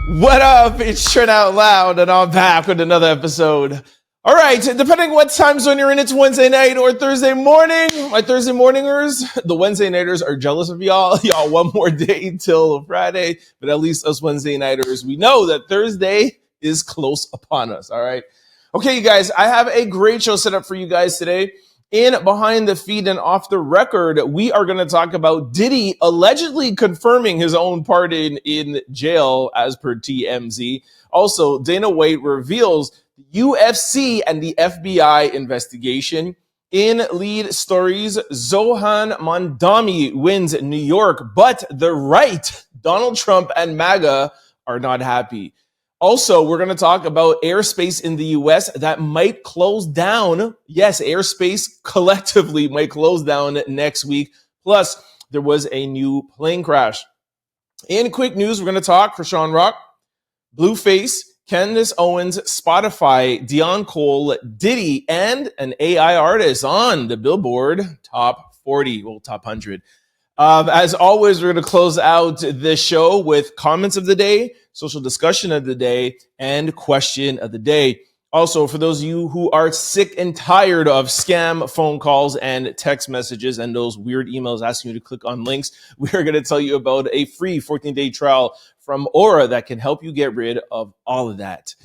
What up? It's Trent Out Loud, and I'm back with another episode. All right, depending what time zone you're in, it's Wednesday night or Thursday morning. My Thursday morningers, the Wednesday nighters are jealous of y'all. Y'all one more day till Friday, but at least us Wednesday nighters, we know that Thursday is close upon us, all right? Okay, you guys, I have a great show set up for you guys today. In Behind the Feed and Off the Record, we are going to talk about Diddy allegedly confirming his own pardon in jail as per TMZ. Also, Dana White reveals UFC and the FBI investigation. In lead stories, Zohran Mamdani wins New York, but the right, Donald Trump and MAGA, are not happy. Also, we're going to talk about airspace in the U.S. that might close down. Yes, airspace collectively might close down next week. Plus, there was a new plane crash. In quick news, we're going to talk Chrisean Rock, Blueface, Candace Owens, Spotify, Deon Cole, Diddy, and an AI artist on the Billboard Top 40, well, Top 100. As always, we're going to close out this show with comments of the day, social discussion of the day, and question of the day. Also, for those of you who are sick and tired of scam phone calls and text messages and those weird emails asking you to click on links, we are going to tell you about a free 14-day trial from Aura that can help you get rid of all of that.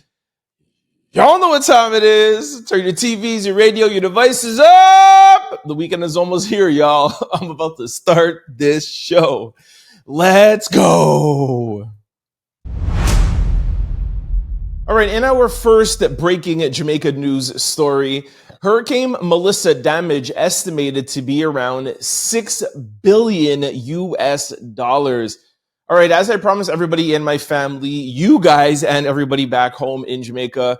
Y'all know what time it is. Turn your TVs, your radio, your devices up. The weekend is almost here, y'all. I'm about to start this show. Let's go. All right, in our first breaking Jamaica news story, Hurricane Melissa damage estimated to be around $6 billion US. All right, as I promised everybody in my family, you guys and everybody back home in Jamaica,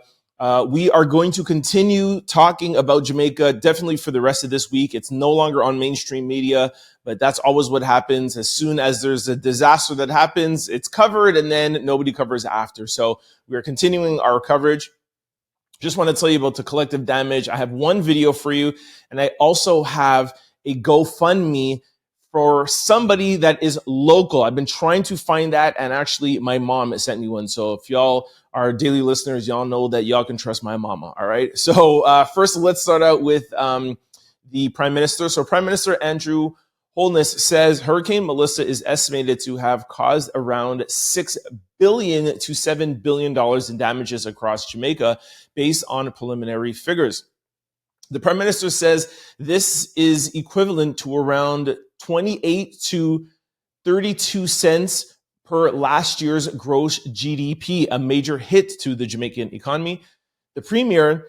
we are going to continue talking about Jamaica definitely for the rest of this week. It's no longer on mainstream media, but that's always what happens. As soon as there's a disaster that happens, it's covered and then nobody covers after. So we are continuing our coverage. Just want to tell you about the collective damage. I have one video for you, and I also have a GoFundMe for somebody that is local. I've been trying to find that, and actually my mom sent me one. So if y'all are daily listeners, y'all know that y'all can trust my mama, all right? So first, let's start out with the Prime Minister. So Prime Minister Andrew Holness says Hurricane Melissa is estimated to have caused around $6 billion to $7 billion in damages across Jamaica based on preliminary figures. The Prime Minister says this is equivalent to around 28 to 32 cents per last year's gross GDP, a major hit to the Jamaican economy. The Premier,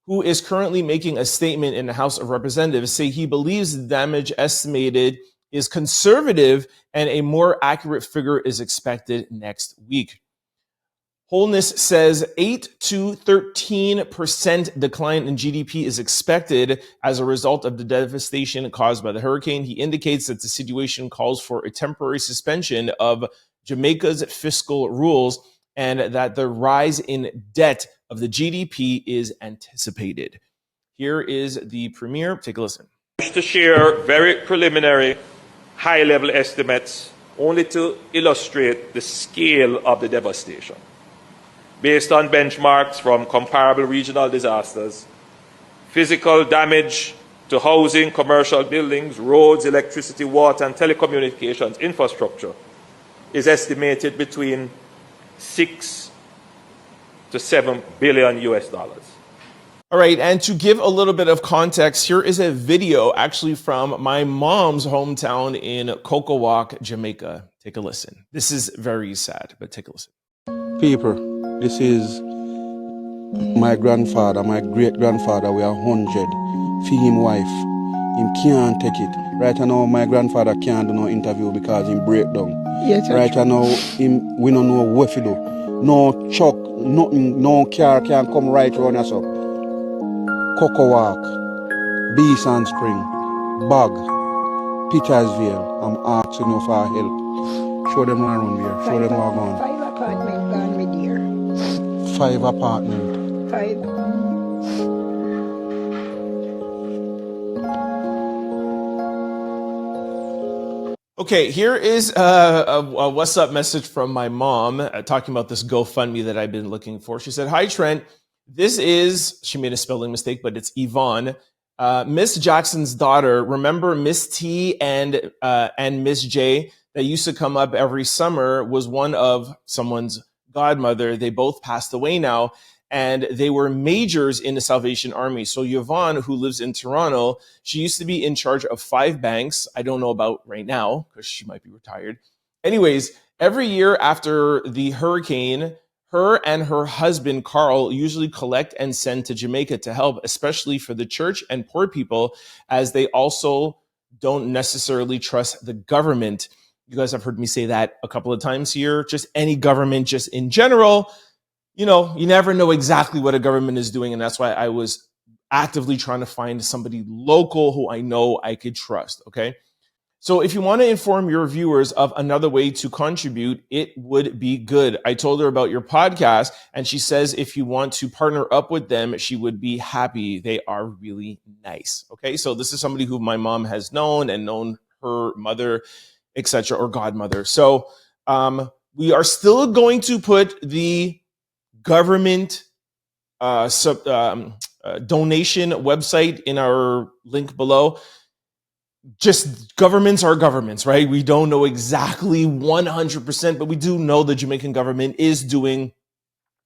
who is currently making a statement in the House of Representatives, say he believes the damage estimated is conservative and a more accurate figure is expected next week. Holness says 8 to 13% decline in GDP is expected as a result of the devastation caused by the hurricane. He indicates that the situation calls for a temporary suspension of Jamaica's fiscal rules and that the rise in debt of the GDP is anticipated. Here is the Premier. Take a listen. To share very preliminary, high-level estimates only to illustrate the scale of the devastation. Based on benchmarks from comparable regional disasters, physical damage to housing, commercial buildings, roads, electricity, water, and telecommunications infrastructure is estimated between 6 to 7 billion US dollars. All right, and to give a little bit of context, here is a video actually from my mom's hometown in Kokowak, Jamaica. Take a listen. This is very sad, but take a listen. People, this is my grandfather, my great-grandfather. We are 100. For him wife, him can't take it. Right now, my grandfather can't do no interview because him break down. Yes, right now, we don't know what to do. No truck, nothing, no car can come right around us up. Kokowak, Beast and Spring, Bag, Petersville, I'm asking you for help. Show them around here, show them where I'm going. 5 apartments gone with dear. 5 apartments. 5. Okay, here is a what's up message from my mom talking about this GoFundMe that I've been looking for. She said, "Hi, Trent. This is," she made a spelling mistake, but it's Yvonne, Miss Jackson's daughter. Remember Miss T and Miss J that used to come up every summer, was one of someone's godmother. They both passed away now, and they were majors in the Salvation Army. So Yvonne, who lives in Toronto, she used to be in charge of 5 banks. I don't know about right now because she might be retired. Anyways, every year after the hurricane, her and her husband, Carl, usually collect and send to Jamaica to help, especially for the church and poor people, as they also don't necessarily trust the government. You guys have heard me say that a couple of times here. Just any government, just in general, you know, you never know exactly what a government is doing. And that's why I was actively trying to find somebody local who I know I could trust. Okay. So if you want to inform your viewers of another way to contribute, it would be good. I told her about your podcast, and she says if you want to partner up with them, she would be happy. They are really nice. Okay. So this is somebody who my mom has known and known her mother, etc., or godmother. So we are still going to put the government donation website in our link below. Just governments are governments, right? We don't know exactly 100%, but we do know the Jamaican government is doing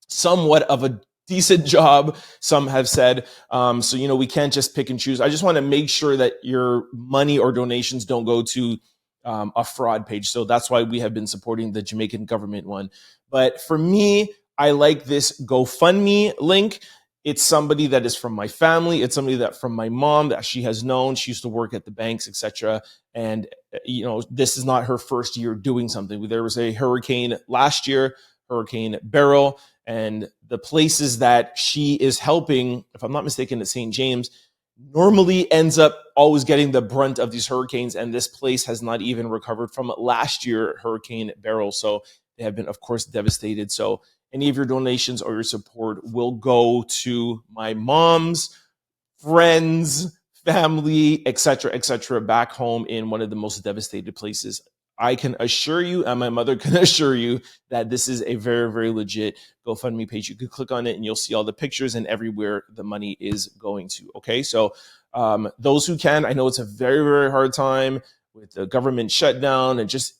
somewhat of a decent job, some have said. So, you know, we can't just pick and choose. I just want to make sure that your money or donations don't go to a fraud page. So that's why we have been supporting the Jamaican government one. But for me, I like this GoFundMe link. It's somebody that is from my family. It's somebody that from my mom that she has known. She used to work at the banks, etc. And, you know, this is not her first year doing something. There was a hurricane last year, Hurricane Beryl, and the places that she is helping, if I'm not mistaken, at St. James, normally ends up always getting the brunt of these hurricanes. And this place has not even recovered from last year, Hurricane Beryl. So they have been, of course, devastated. So any of your donations or your support will go to my mom's friends, family, etc., back home in one of the most devastated places. I can assure you, and my mother can assure you, that this is a very, very legit GoFundMe page. You could click on it and you'll see all the pictures and everywhere the money is going to. Okay, so those who can, I know it's a very, very hard time with the government shutdown and just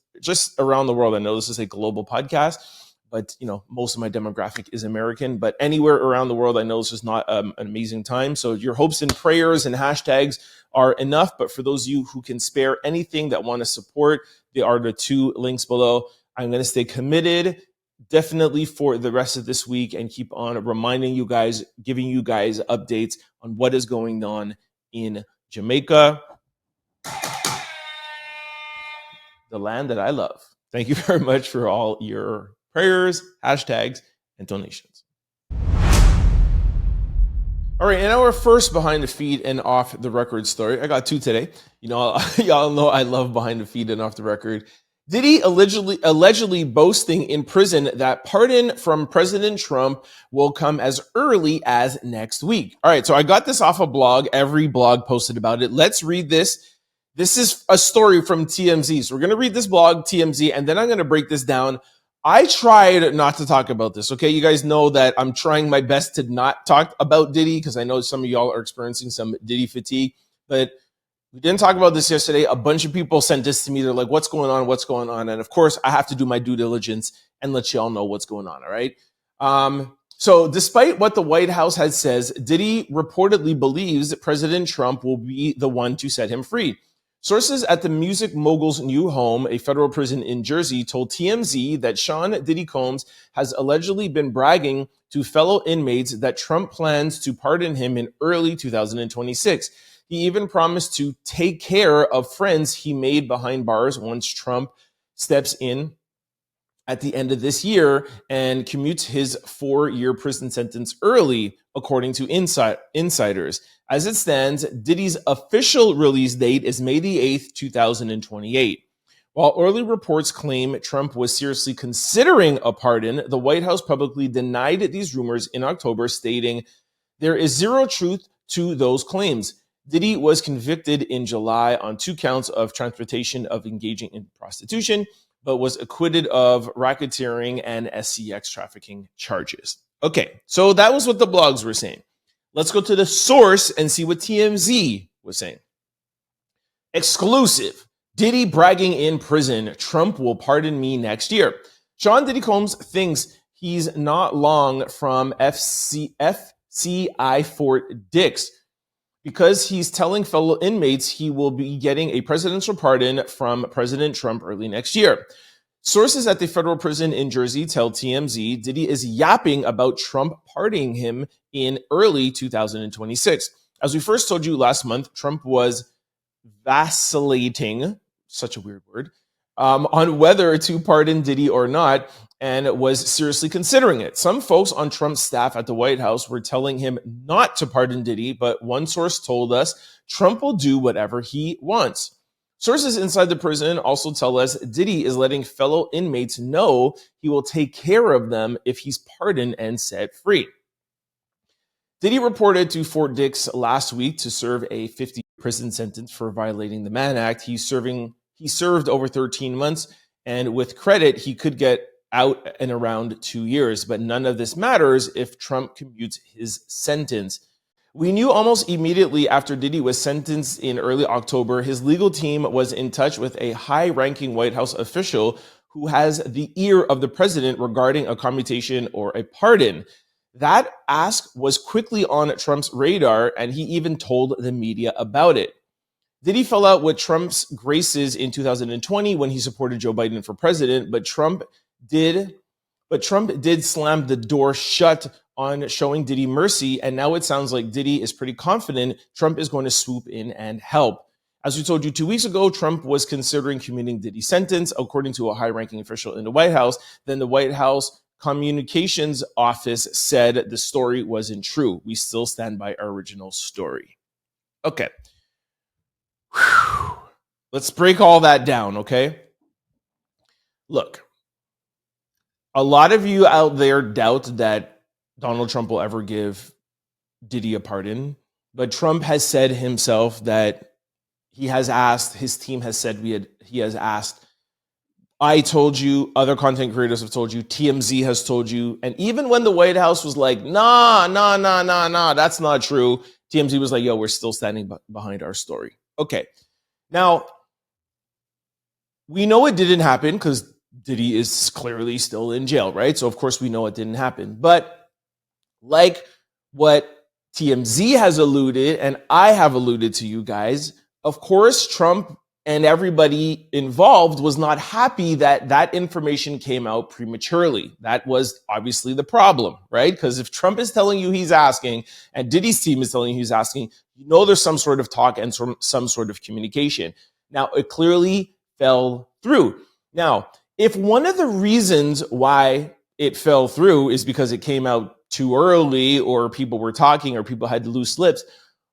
around the world. I know this is a global podcast, but you know, most of my demographic is American, but anywhere around the world, I know this is not an amazing time. So your hopes and prayers and hashtags are enough. But for those of you who can spare anything that want to support, there are the 2 links below. I'm going to stay committed definitely for the rest of this week and keep on reminding you guys, giving you guys updates on what is going on in Jamaica, the land that I love. Thank you very much for all your prayers, hashtags, and donations. All right, and our first behind the feed and off the record story. I got 2 today. You know, y'all know I love behind the feed and off the record. Diddy allegedly boasting in prison that pardon from President Trump will come as early as next week. All right, so I got this off a blog. Every blog posted about it. Let's read this. This is a story from TMZ. So we're going to read this blog, TMZ, and then I'm going to break this down. I tried not to talk about this, okay? You guys know that I'm trying my best to not talk about Diddy because I know some of y'all are experiencing some Diddy fatigue, but we didn't talk about this yesterday. A bunch of people sent this to me. They're like, what's going on? What's going on? And of course, I have to do my due diligence and let y'all know what's going on, all right? So despite what the White House has says, Diddy reportedly believes that President Trump will be the one to set him free. Sources at the music mogul's new home, a federal prison in Jersey, told TMZ that Sean Diddy Combs has allegedly been bragging to fellow inmates that Trump plans to pardon him in early 2026. He even promised to take care of friends he made behind bars once Trump steps in at the end of this year and commutes his 4-year prison sentence early, according to insiders. As it stands, Diddy's official release date is May the 8th, 2028. While early reports claim Trump was seriously considering a pardon, the White House publicly denied these rumors in October, stating there is zero truth to those claims. Diddy was convicted in July on 2 counts of transportation of engaging in prostitution, but was acquitted of racketeering and SCX trafficking charges. Okay, so that was what the blogs were saying. Let's go to the source and see what TMZ was saying. Exclusive. Diddy bragging in prison. Trump will pardon me next year. Sean Diddy Combs thinks he's not long from FCI Fort Dix because he's telling fellow inmates he will be getting a presidential pardon from President Trump early next year. Sources at the federal prison in Jersey tell TMZ Diddy is yapping about Trump pardoning him in early 2026. As we first told you last month, Trump was vacillating, such a weird word, on whether to pardon Diddy or not, and was seriously considering it. Some folks on Trump's staff at the White House were telling him not to pardon Diddy, but one source told us Trump will do whatever he wants. Sources inside the prison also tell us Diddy is letting fellow inmates know he will take care of them if he's pardoned and set free. Diddy reported to Fort Dix last week to serve a 50-year prison sentence for violating the Mann Act. He served over 13 months, and with credit, he could get out in around 2 years. But none of this matters if Trump commutes his sentence. We knew almost immediately after Diddy was sentenced in early October, his legal team was in touch with a high-ranking White House official who has the ear of the president regarding a commutation or a pardon. That ask was quickly on Trump's radar, and he even told the media about it. Diddy fell out with Trump's graces in 2020 when he supported Joe Biden for president, but Trump did slam the door shut on showing Diddy mercy, and now it sounds like Diddy is pretty confident Trump is going to swoop in and help. As we told you 2 weeks ago, Trump was considering commuting Diddy's sentence, according to a high-ranking official in the White House. Then the White House Communications Office said the story wasn't true. We still stand by our original story. Okay. Whew. Let's break all that down, okay? Look, a lot of you out there doubt that Donald Trump will ever give Diddy a pardon, but Trump has said himself that he has asked, his team has said he has asked. I told you, other content creators have told you, TMZ has told you, and even when the White House was like, nah, that's not true, TMZ was like, yo, we're still standing behind our story. Okay, now, we know it didn't happen because Diddy is clearly still in jail, right? So, of course, we know it didn't happen. But like what TMZ has alluded, and I have alluded to you guys, of course, Trump and everybody involved was not happy that that information came out prematurely. That was obviously the problem, right? Because if Trump is telling you he's asking and Diddy's team is telling you he's asking, you know there's some sort of talk and some sort of communication. Now, it clearly fell through. Now, if one of the reasons why it fell through is because it came out too early or people were talking or people had loose lips,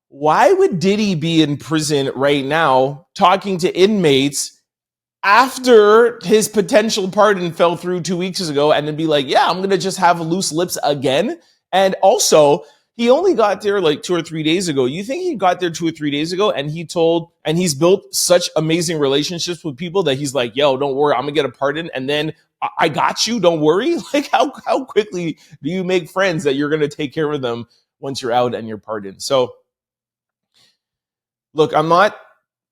why would Diddy be in prison right now talking to inmates after his potential pardon fell through 2 weeks ago and then be like, yeah, I'm going to just have loose lips again? And also, he only got there like 2 or 3 days ago. You think he got there 2 or 3 days ago and he's built such amazing relationships with people that he's like, yo, don't worry, I'm going to get a pardon. And then I got you, don't worry. Like how quickly do you make friends that you're going to take care of them once you're out and you're pardoned? So, look, I'm not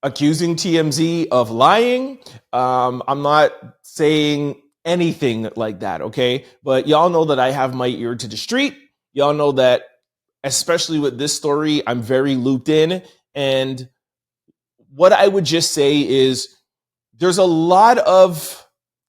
accusing TMZ of lying. I'm not saying anything like that, okay? But y'all know that I have my ear to the street. Y'all know that, especially with this story, I'm very looped in. And what I would just say is there's a lot of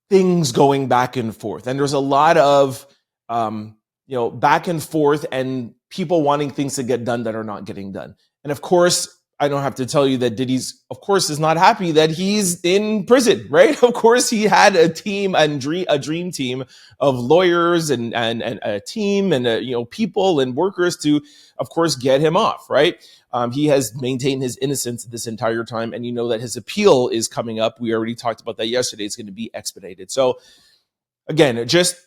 things going back and forth. And there's a lot of, back and forth and people wanting things to get done that are not getting done. And of course, I don't have to tell you that Diddy's, of course, is not happy that he's in prison, right? Of course, he had a team and a dream team of lawyers and a team and people and workers to, of course, get him off, right? He has maintained his innocence this entire time, and you know that his appeal is coming up. We already talked about that yesterday. It's going to be expedited. So, again, just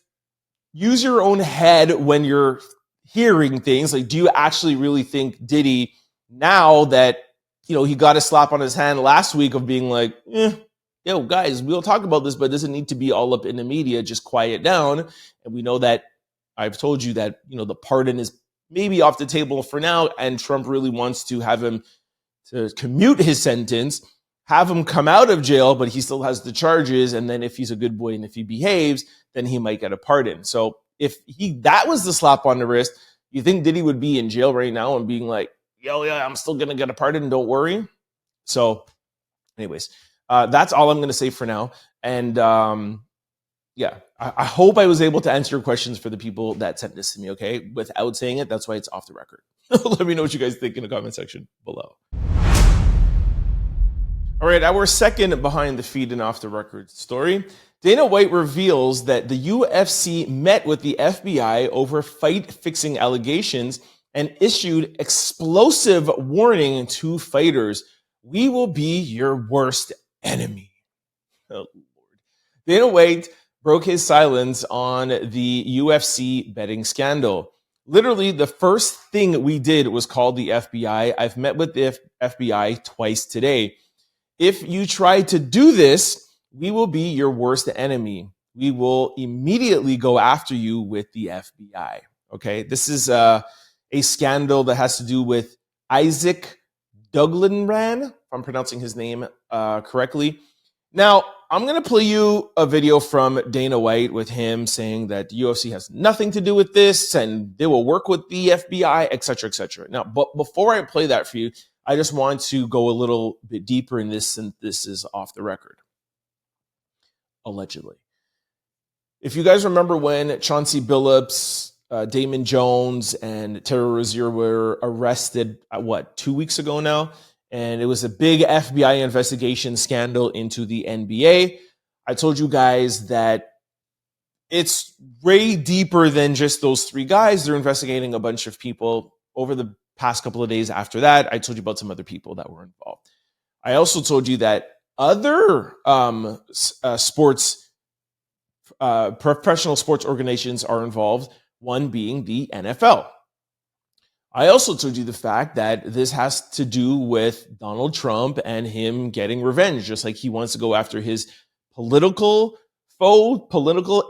use your own head when you're hearing things. Like, do you actually really think Diddy now that, he got a slap on his hand last week of being like, yo, guys, we'll talk about this, but it doesn't need to be all up in the media. Just quiet down. And we know that I've told you that, the pardon is maybe off the table for now. And Trump really wants to have him to commute his sentence, have him come out of jail, but he still has the charges. And then if he's a good boy and if he behaves, then he might get a pardon. So if that was the slap on the wrist, you think Diddy would be in jail right now and being like, yo, yeah, I'm still going to get a pardon. Don't worry. So anyways, that's all I'm going to say for now. And I hope I was able to answer your questions for the people that sent this to me, okay? Without saying it, that's why it's off the record. Let me know what you guys think in the comment section below. All right, our second behind the feed and off the record story. Dana White reveals that the UFC met with the FBI over fight-fixing allegations and issued explosive warning to fighters. We will be your worst enemy. Oh, Lord. Dana White broke his silence on the UFC betting scandal. Literally, the first thing we did was call the FBI. I've met with the FBI twice today. If you try to do this, we will be your worst enemy. We will immediately go after you with the FBI. Okay, this is a scandal that has to do with Isaac Duglinran, if I'm pronouncing his name correctly. Now, I'm going to play you a video from Dana White with him saying that the UFC has nothing to do with this and they will work with the FBI, et cetera, et cetera. Now, but before I play that for you, I just want to go a little bit deeper in this, and this is off the record. Allegedly. If you guys remember when Chauncey Billups, Damon Jones, and Terry Rozier were arrested, 2 weeks ago now? And it was a big FBI investigation scandal into the NBA. I told you guys that it's way deeper than just those three guys. They're investigating a bunch of people. Over the past couple of days after that, I told you about some other people that were involved. I also told you that other professional sports organizations are involved, one being the NFL. I also told you the fact that this has to do with Donald Trump and him getting revenge, just like he wants to go after his political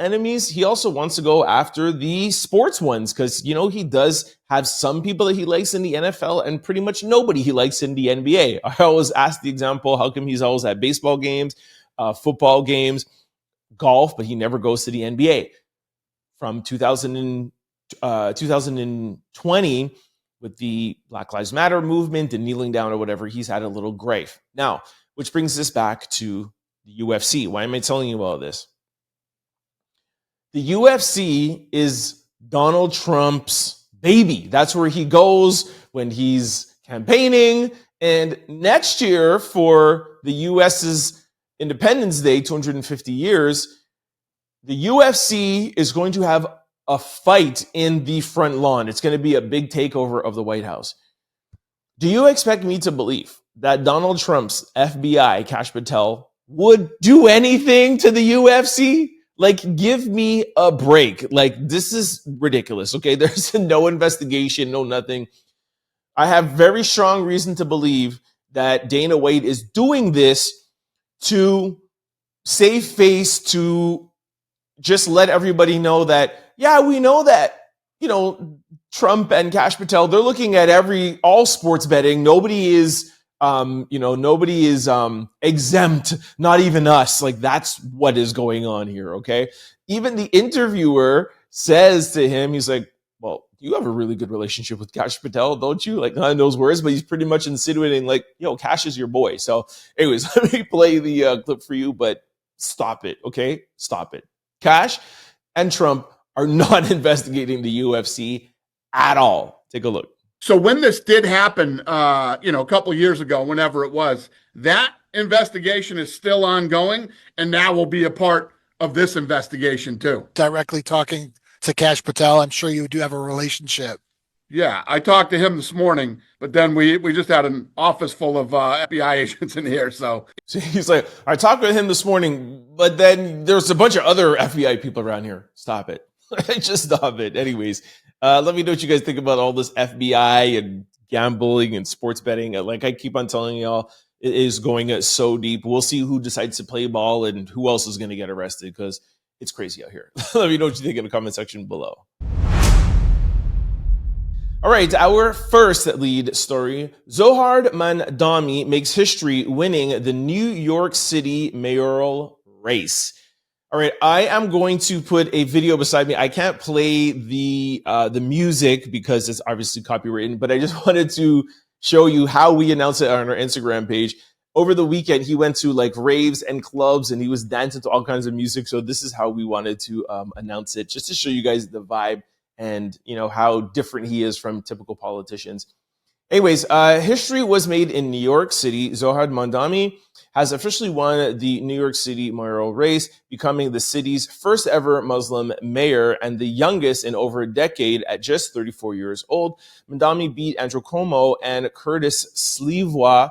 enemies. He also wants to go after the sports ones because, he does have some people that he likes in the NFL and pretty much nobody he likes in the NBA. I always ask the example, how come he's always at baseball games, football games, golf, but he never goes to the NBA? From 2020, with the Black Lives Matter movement and kneeling down or whatever, he's had a little gripe. Now, which brings us back to the UFC. Why am I telling you all this? The UFC is Donald Trump's baby. That's where he goes when he's campaigning. And next year, for the US's Independence Day, 250 years, the UFC is going to have a fight in the front lawn. It's going to be a big takeover of the White House. Do you expect me to believe that Donald Trump's FBI, Kash Patel, would do anything to the UFC? Like, give me a break. Like, this is ridiculous, okay? There's no investigation, no nothing. I have very strong reason to believe that Dana White is doing this to save face, to just let everybody know that, yeah, we know that, Trump and Kash Patel, they're looking at all sports betting. Nobody is exempt, not even us. Like, that's what is going on here, okay? Even the interviewer says to him, he's like, well, you have a really good relationship with Kash Patel, don't you? Like, not in those words, but he's pretty much insinuating, like, yo, Kash is your boy. So anyways, let me play the clip for you, but stop it, okay? Stop it. Kash and Trump are not investigating the UFC at all. Take a look. So when this did happen, a couple of years ago, whenever it was, that investigation is still ongoing and now will be a part of this investigation too. Directly talking to Kash Patel, I'm sure you do have a relationship. Yeah, I talked to him this morning, but then we just had an office full of FBI agents in here. So he's like, I talked with him this morning, but then there's a bunch of other FBI people around here. Stop it. Just stop it. Anyways, let me know what you guys think about all this FBI and gambling and sports betting. Like I keep on telling y'all, it is going so deep. We'll see who decides to play ball and who else is going to get arrested because it's crazy out here. Let me know what you think in the comment section below. All right, our first lead story. Zohran Mamdani makes history winning the New York City mayoral race. All right, I am going to put a video beside me. I can't play the music because it's obviously copywritten, but I just wanted to show you how we announced it on our Instagram page. Over the weekend, he went to like raves and clubs and he was dancing to all kinds of music. So this is how we wanted to announce it, just to show you guys the vibe and how different he is from typical politicians. Anyways, history was made in New York City. Zohran Mamdani has officially won the New York City mayoral race, becoming the city's first ever Muslim mayor and the youngest in over a decade at just 34 years old. Mamdani beat Andrew Cuomo and Curtis Sliwa,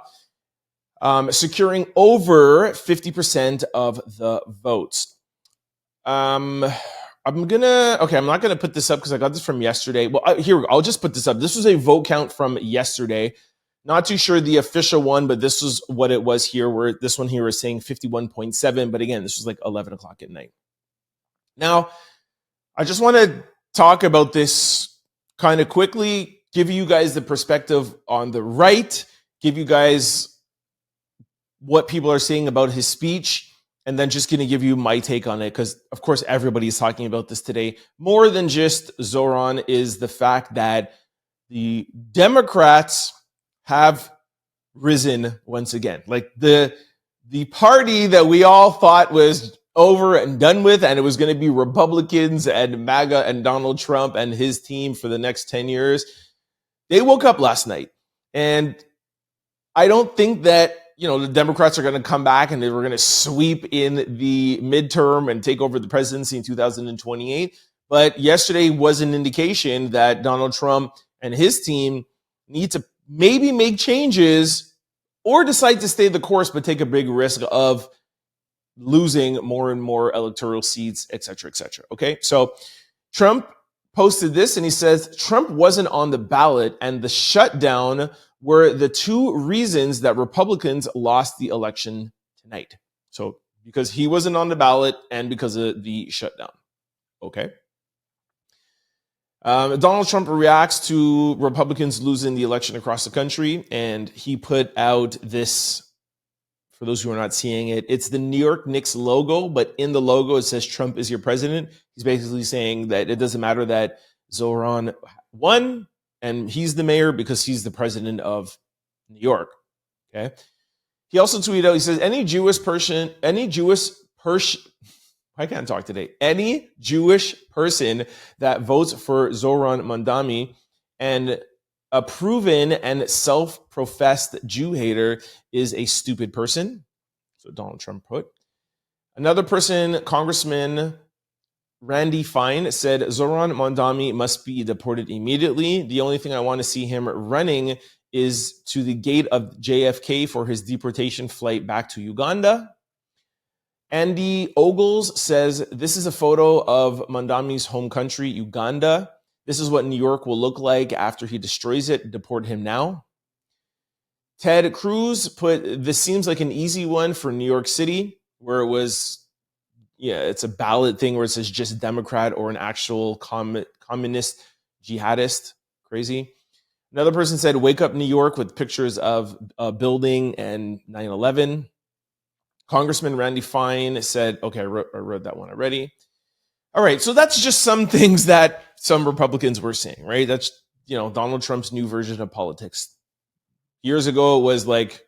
securing over 50% of the votes. I'm not gonna put this up because I got this from yesterday. Well, here we go. I'll just put this up. This was a vote count from yesterday. Not too sure the official one, but this was what it was here, where this one here is saying 51.7. But again, this was like 11 o'clock at night. Now, I just want to talk about this kind of quickly, give you guys the perspective on the right, give you guys what people are saying about his speech, and then just going to give you my take on it, because, of course, everybody's talking about this today. More than just Zohran is the fact that the Democrats have risen once again. Like the party that we all thought was over and done with, and it was going to be Republicans and MAGA and Donald Trump and his team for the next 10 years, they woke up last night. And I don't think that the Democrats are going to come back and they were going to sweep in the midterm and take over the presidency in 2028. But yesterday was an indication that Donald Trump and his team need to maybe make changes or decide to stay the course, but take a big risk of losing more and more electoral seats, et cetera, et cetera. Okay, so Trump posted this and he says, Trump wasn't on the ballot and the shutdown were the two reasons that Republicans lost the election tonight. So because he wasn't on the ballot and because of the shutdown. Okay. Donald Trump reacts to Republicans losing the election across the country, and he put out this, for those who are not seeing it, it's the New York Knicks logo, but in the logo it says Trump is your president. He's basically saying that it doesn't matter that Zohran won and he's the mayor because he's the president of New York. Okay. He also tweeted out, he says, any Jewish person that votes for Zohran Mamdani and a proven and self-professed Jew hater is a stupid person. So Donald Trump put. Another person, Congressman Randy Fine, said Zohran Mamdani must be deported immediately. The only thing I want to see him running is to the gate of JFK for his deportation flight back to Uganda. Andy Ogles says, this is a photo of Mamdani's home country, Uganda. This is what New York will look like after he destroys it. Deport him now. Ted Cruz put, this seems like an easy one for New York City, where it was, it's a ballot thing where it says just Democrat or an actual communist jihadist. Crazy. Another person said, wake up New York, with pictures of a building and 9/11. Congressman Randy Fine said, okay, I wrote that one already. All right, so that's just some things that some Republicans were saying, right? That's, Donald Trump's new version of politics. Years ago, it was like,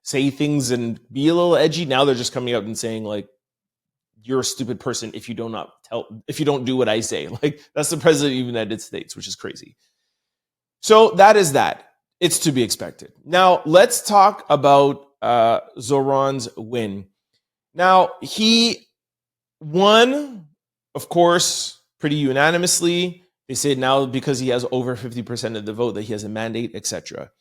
say things and be a little edgy. Now they're just coming out and saying, like, you're a stupid person if you don't do what I say. Like, that's the president of the United States, which is crazy. So that is that. It's to be expected. Now, let's talk about Zohran's win. Now, he won, of course, pretty unanimously. They say now because he has over 50% of the vote that he has a mandate, etc.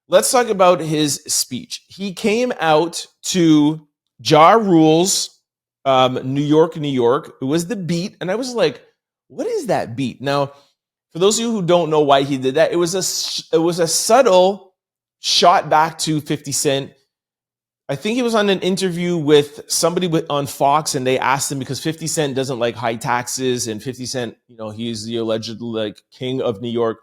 Let's talk about his speech. He came out to Ja Rule's New York, New York. It was the beat. And I was like, what is that beat? Now, for For those of you who don't know why he did that, it was a subtle shot back to 50 Cent. I think he was on an interview with somebody on Fox, and they asked him because 50 Cent doesn't like high taxes, and 50 Cent, he's the alleged like king of New York.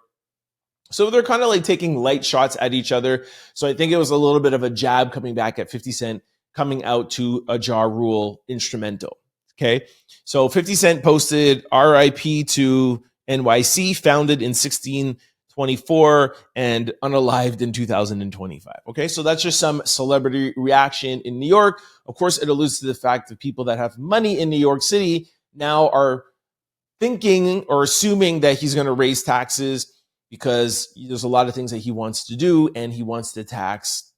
So they're kind of like taking light shots at each other. So I think it was a little bit of a jab coming back at 50 Cent coming out to a Ja Rule instrumental. Okay. So 50 Cent posted RIP to NYC, founded in 1624 and unalived in 2025. Okay, so that's just some celebrity reaction in New York. Of course, it alludes to the fact that people that have money in New York City now are thinking or assuming that he's going to raise taxes because there's a lot of things that he wants to do, and he wants to tax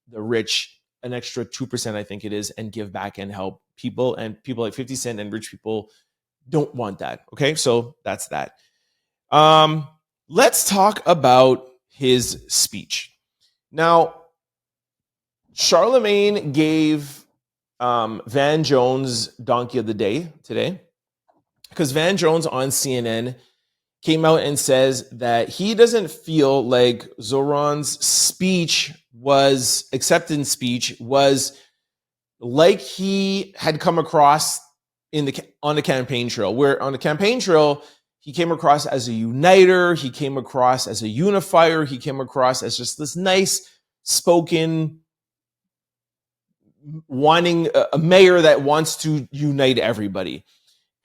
the rich an extra 2%, I think it is, and give back and help people. And people like 50 Cent and rich people don't want that. Okay, so that's that. Let's talk about his speech. Now, Charlemagne gave Van Jones Donkey of the Day today because Van Jones on CNN came out and says that he doesn't feel like Zohran's speech acceptance speech was like he had come across on the campaign trail, where on the campaign trail, he came across as a uniter, he came across as a unifier, he came across as just this nice spoken, wanting a mayor that wants to unite everybody.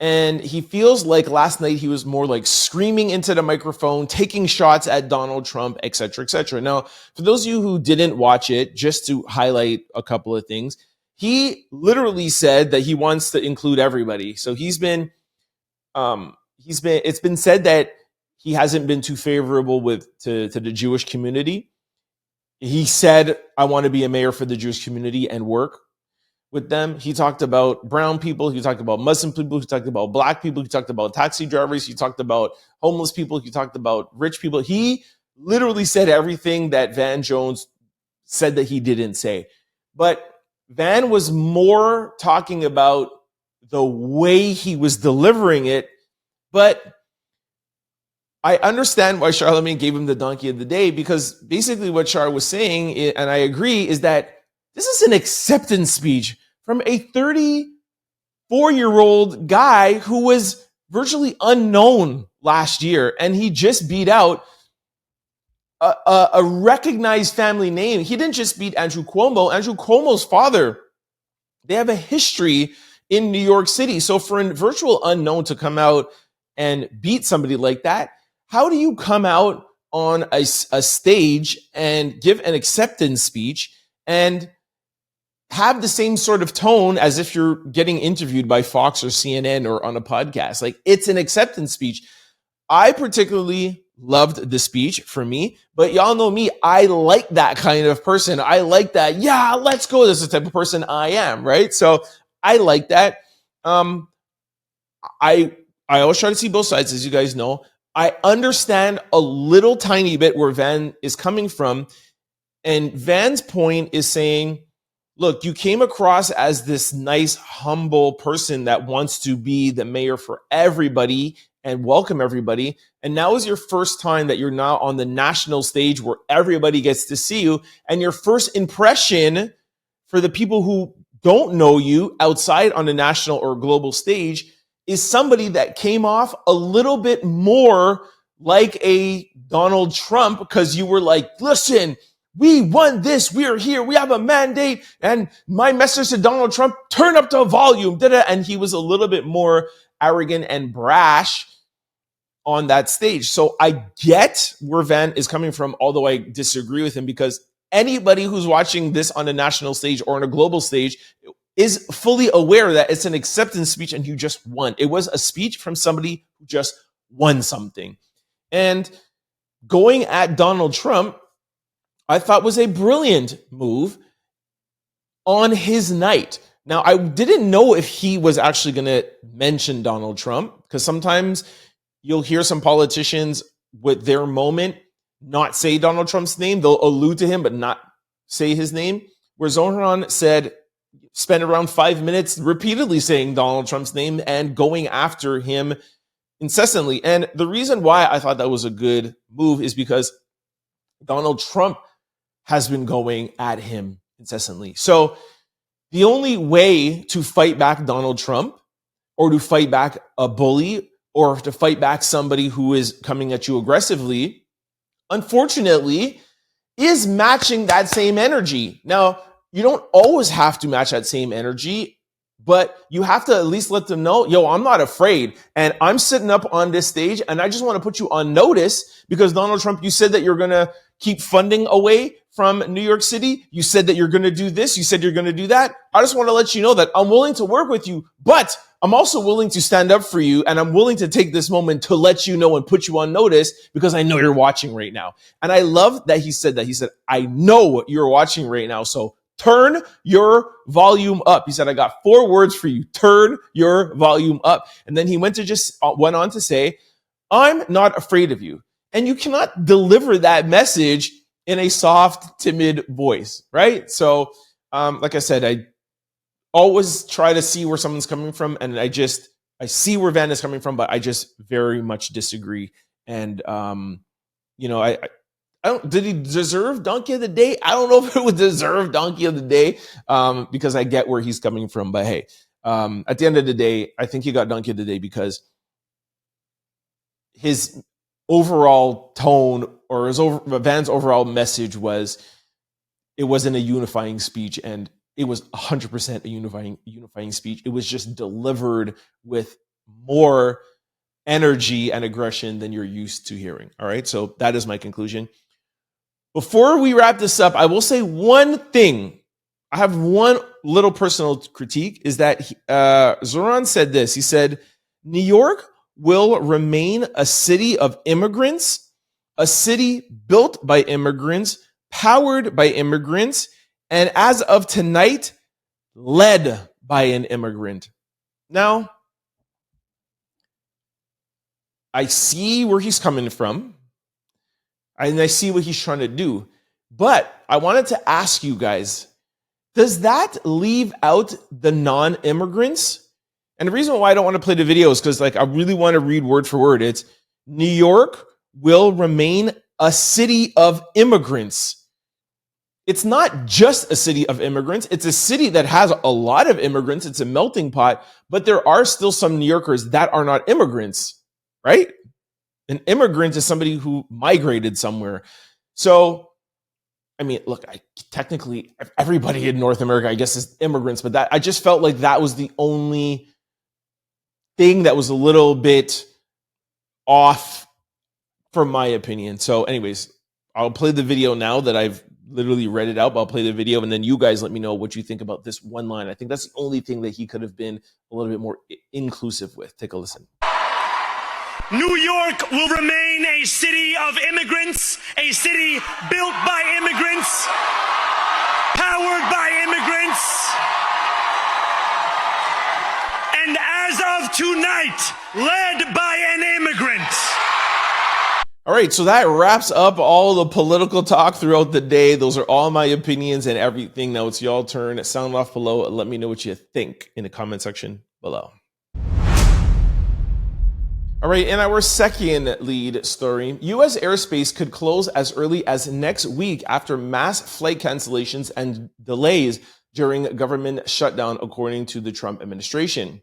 And he feels like last night he was more like screaming into the microphone, taking shots at Donald Trump, et cetera, et cetera. Now, for those of you who didn't watch it, just to highlight a couple of things, he literally said that he wants to include everybody. So it's been said that he hasn't been too favorable to the Jewish community. He said, I want to be a mayor for the Jewish community and work with them. He talked about brown people. He talked about Muslim people. He talked about black people. He talked about taxi drivers. He talked about homeless people. He talked about rich people. He literally said everything that Van Jones said that he didn't say. But Van was more talking about the way he was delivering it. But I understand why Charlemagne gave him the Donkey of the Day, because basically what Char was saying, and I agree, is that this is an acceptance speech from a 34-year-old guy who was virtually unknown last year, and he just beat out a recognized family name. He didn't just beat Andrew Cuomo. Andrew Cuomo's father, they have a history in New York City. So for a virtual unknown to come out and beat somebody like that, how do you come out on a stage and give an acceptance speech and have the same sort of tone as if you're getting interviewed by Fox or CNN or on a podcast? Like, it's an acceptance speech. I particularly loved the speech for me, but y'all know me. I like that kind of person. I like that. Yeah, let's go. This is the type of person I am, right? So I like that. I always try to see both sides, as you guys know. I understand a little tiny bit where Van is coming from. And Van's point is saying, look, you came across as this nice, humble person that wants to be the mayor for everybody and welcome everybody. And now is your first time that you're now on the national stage where everybody gets to see you. And your first impression for the people who don't know you outside on the national or global stage is somebody that came off a little bit more like a Donald Trump, because you were like, listen, we won this, we're here, we have a mandate, and my message to Donald Trump, turn up the volume, and he was a little bit more arrogant and brash on that stage. So I get where Van is coming from, although I disagree with him, because anybody who's watching this on a national stage or on a global stage is fully aware that it's an acceptance speech and you just won. It was a speech from somebody who just won something. And going at Donald Trump, I thought was a brilliant move on his night. Now, I didn't know if he was actually going to mention Donald Trump, because sometimes you'll hear some politicians with their moment not say Donald Trump's name. They'll allude to him, but not say his name. Where Zohran spent around 5 minutes repeatedly saying Donald Trump's name and going after him incessantly. And the reason why I thought that was a good move is because Donald Trump has been going at him incessantly. So the only way to fight back Donald Trump, or to fight back a bully, or to fight back somebody who is coming at you aggressively, unfortunately, is matching that same energy. Now, you don't always have to match that same energy, but you have to at least let them know, yo, I'm not afraid. And I'm sitting up on this stage and I just want to put you on notice because Donald Trump, you said that you're going to keep funding away from New York City. You said that you're going to do this. You said you're going to do that. I just want to let you know that I'm willing to work with you, but I'm also willing to stand up for you. And I'm willing to take this moment to let you know and put you on notice because I know you're watching right now. And I love that he said that. He said, I know you're watching right now. So turn your volume up. He said, I got 4 words for you. Turn your volume up. And then he went on to say, I'm not afraid of you. And you cannot deliver that message in a soft, timid voice, right? So, like I said, I always try to see where someone's coming from. And I see where Van is coming from, but I just very much disagree. And, did he deserve Donkey of the Day? I don't know if it would deserve Donkey of the Day because I get where he's coming from. But hey, at the end of the day, I think he got Donkey of the Day because his overall tone or Van's overall message was, it wasn't a unifying speech, and it was 100% a unifying speech. It was just delivered with more energy and aggression than you're used to hearing. All right, so that is my conclusion. Before we wrap this up, I will say one thing. I have one little personal critique, is that Zohran said this. He said, New York will remain a city of immigrants, a city built by immigrants, powered by immigrants, and as of tonight, led by an immigrant. Now, I see where he's coming from, and I see what he's trying to do. But I wanted to ask you guys, does that leave out the non-immigrants? And the reason why I don't want to play the video is because I really want to read word for word. It's New York will remain a city of immigrants. It's not just a city of immigrants. It's a city that has a lot of immigrants. It's a melting pot, but there are still some New Yorkers that are not immigrants, right? An immigrant is somebody who migrated somewhere. So, I mean, look, technically everybody in North America, I guess, is immigrants, but I just felt like that was the only thing that was a little bit off from my opinion. So anyways, I'll play the video now that I've literally read it out, but I'll play the video and then you guys let me know what you think about this one line. I think that's the only thing that he could have been a little bit more inclusive with. Take a listen. New York will remain a city of immigrants, a city built by immigrants, powered by immigrants, and as of tonight, led by an immigrant. All right, so that wraps up all the political talk throughout the day. Those are all my opinions and everything. Now it's y'all turn. Sound off below and let me know what you think in the comment section below. All right, in our second lead story, U.S. airspace could close as early as next week after mass flight cancellations and delays during government shutdown, according to the Trump administration.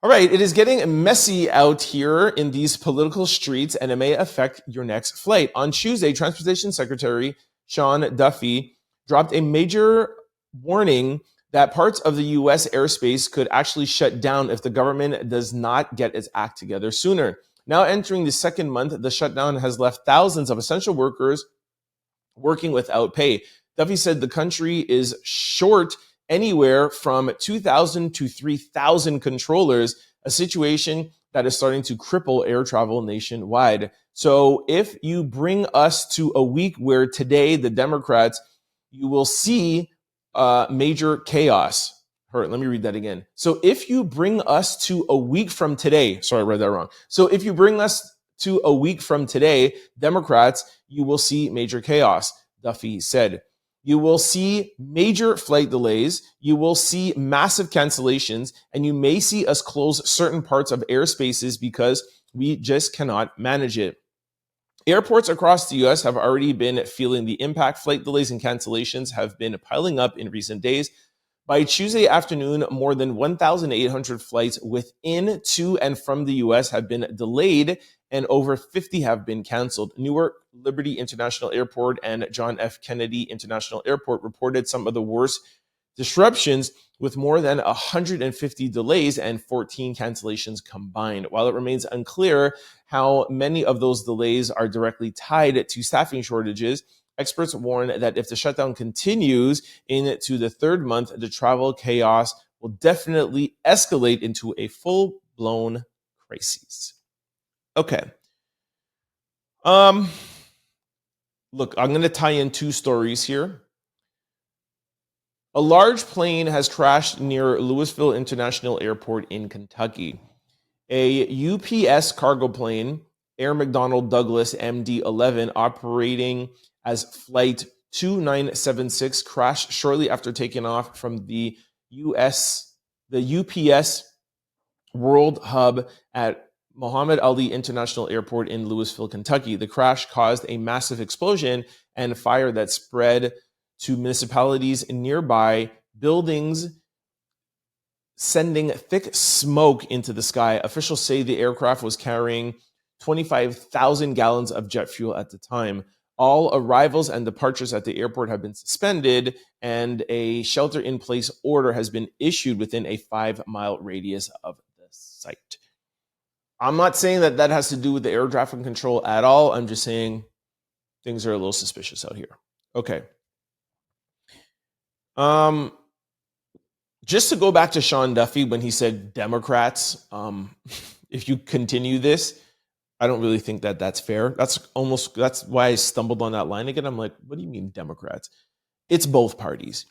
All right, it is getting messy out here in these political streets, and it may affect your next flight. On Tuesday, Transportation Secretary Sean Duffy dropped a major warning that parts of the U.S. airspace could actually shut down if the government does not get its act together sooner. Now entering the second month, the shutdown has left thousands of essential workers working without pay. Duffy said the country is short anywhere from 2,000 to 3,000 controllers, a situation that is starting to cripple air travel nationwide. So if you bring us to a week where today the Democrats, you will see major chaos. Let me read that again. So if you bring us to a week from today, sorry, I read that wrong. So if you bring us to a week from today, Democrats, you will see major chaos, Duffy said. you will see major flight delays, you will see massive cancellations, and you may see us close certain parts of airspaces because we just cannot manage it. Airports across the US have already been feeling the impact. Flight delays and cancellations have been piling up in recent days. By Tuesday afternoon, more than 1,800 flights within, to, and from the US have been delayed, and over 50 have been canceled. Newark Liberty International Airport and John F. Kennedy International Airport reported some of the worst disruptions, with more than 150 delays and 14 cancellations combined. While it remains unclear how many of those delays are directly tied to staffing shortages, experts warn that if the shutdown continues into the third month, the travel chaos will definitely escalate into a full-blown crisis. Okay. Look, I'm going to tie in two stories here. A large plane has crashed near Louisville International Airport in Kentucky. A UPS cargo plane, Air McDonnell Douglas MD-11, operating as Flight 2976, crashed shortly after taking off from the UPS World Hub at Muhammad Ali International Airport in Louisville, Kentucky. The crash caused a massive explosion and fire that spread to municipalities nearby, buildings sending thick smoke into the sky. Officials say the aircraft was carrying 25,000 gallons of jet fuel at the time. All arrivals and departures at the airport have been suspended, and a shelter-in-place order has been issued within a 5-mile radius of the site. I'm not saying that that has to do with the air traffic control at all. I'm just saying things are a little suspicious out here. Okay. Just to go back to Sean Duffy when he said Democrats, if you continue this, I don't really think that that's fair. That's why I stumbled on that line again. I'm like, what do you mean Democrats? It's both parties.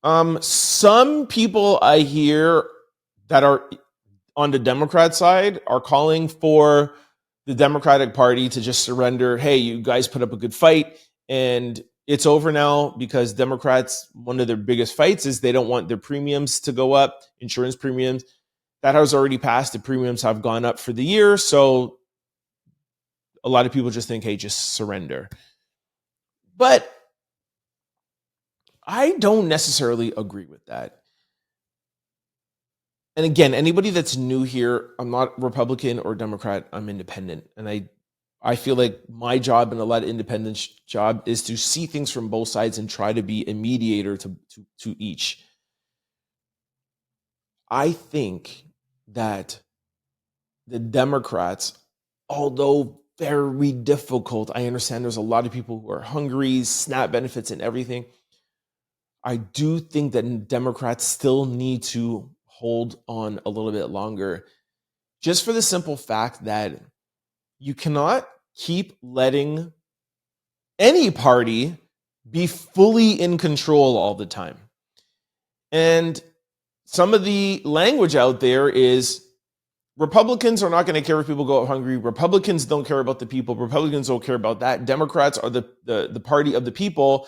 Some people I hear that are on the Democrat side are calling for the Democratic Party to just surrender. Hey, you guys put up a good fight and it's over now, because Democrats, one of their biggest fights is they don't want their premiums to go up, insurance premiums. That has already passed. The premiums have gone up for the year. So a lot of people just think, hey, just surrender. But I don't necessarily agree with that. And again, anybody that's new here, I'm not Republican or Democrat, I'm independent. And I feel like my job and a lot of independents' job is to see things from both sides and try to be a mediator to each. I think that the Democrats, although very difficult, I understand there's a lot of people who are hungry, SNAP benefits and everything. I do think that Democrats still need to hold on a little bit longer, just for the simple fact that you cannot keep letting any party be fully in control all the time. And some of the language out there is Republicans are not going to care if people go out hungry. Republicans don't care about the people. Republicans don't care about that. Democrats are the party of the people.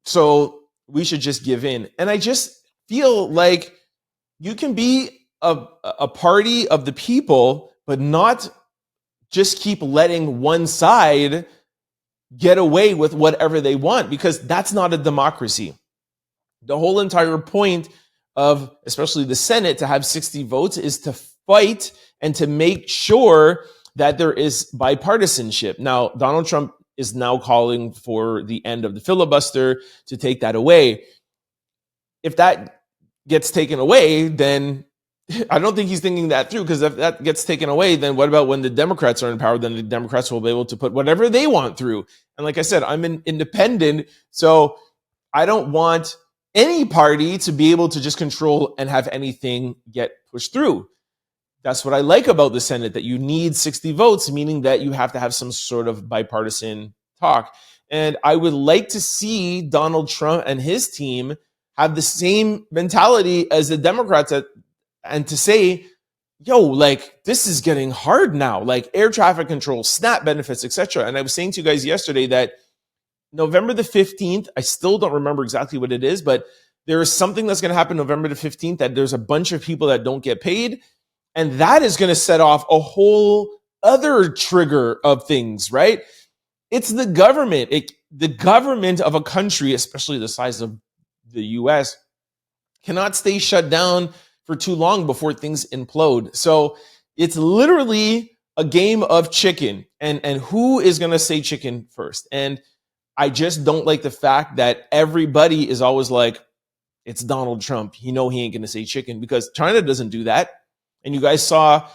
So we should just give in. And I just feel like you can be a party of the people, but not just keep letting one side get away with whatever they want, because that's not a democracy. The whole entire point of, especially the Senate, to have 60 votes is to fight and to make sure that there is bipartisanship. Now, Donald Trump is now calling for the end of the filibuster to take that away. If that gets taken away, then I don't think he's thinking that through, because if that gets taken away, then what about when the Democrats are in power? Then the Democrats will be able to put whatever they want through. And like I said, I'm an independent, so I don't want any party to be able to just control and have anything get pushed through. That's what I like about the Senate, that you need 60 votes, meaning that you have to have some sort of bipartisan talk. And I would like to see Donald Trump and his team have the same mentality as the Democrats, and to say, yo, like, this is getting hard now, like air traffic control, SNAP benefits, etc. And I was saying to you guys yesterday that November the 15th, I still don't remember exactly what it is, but there is something that's going to happen November the 15th that there's a bunch of people that don't get paid. And that is going to set off a whole other trigger of things, right? It's the government. The government of a country, especially the size of the US, cannot stay shut down for too long before things implode. So it's literally a game of chicken. And who is going to say chicken first? And I just don't like the fact that everybody is always like, it's Donald Trump. He ain't going to say chicken, because China doesn't do that. And you guys saw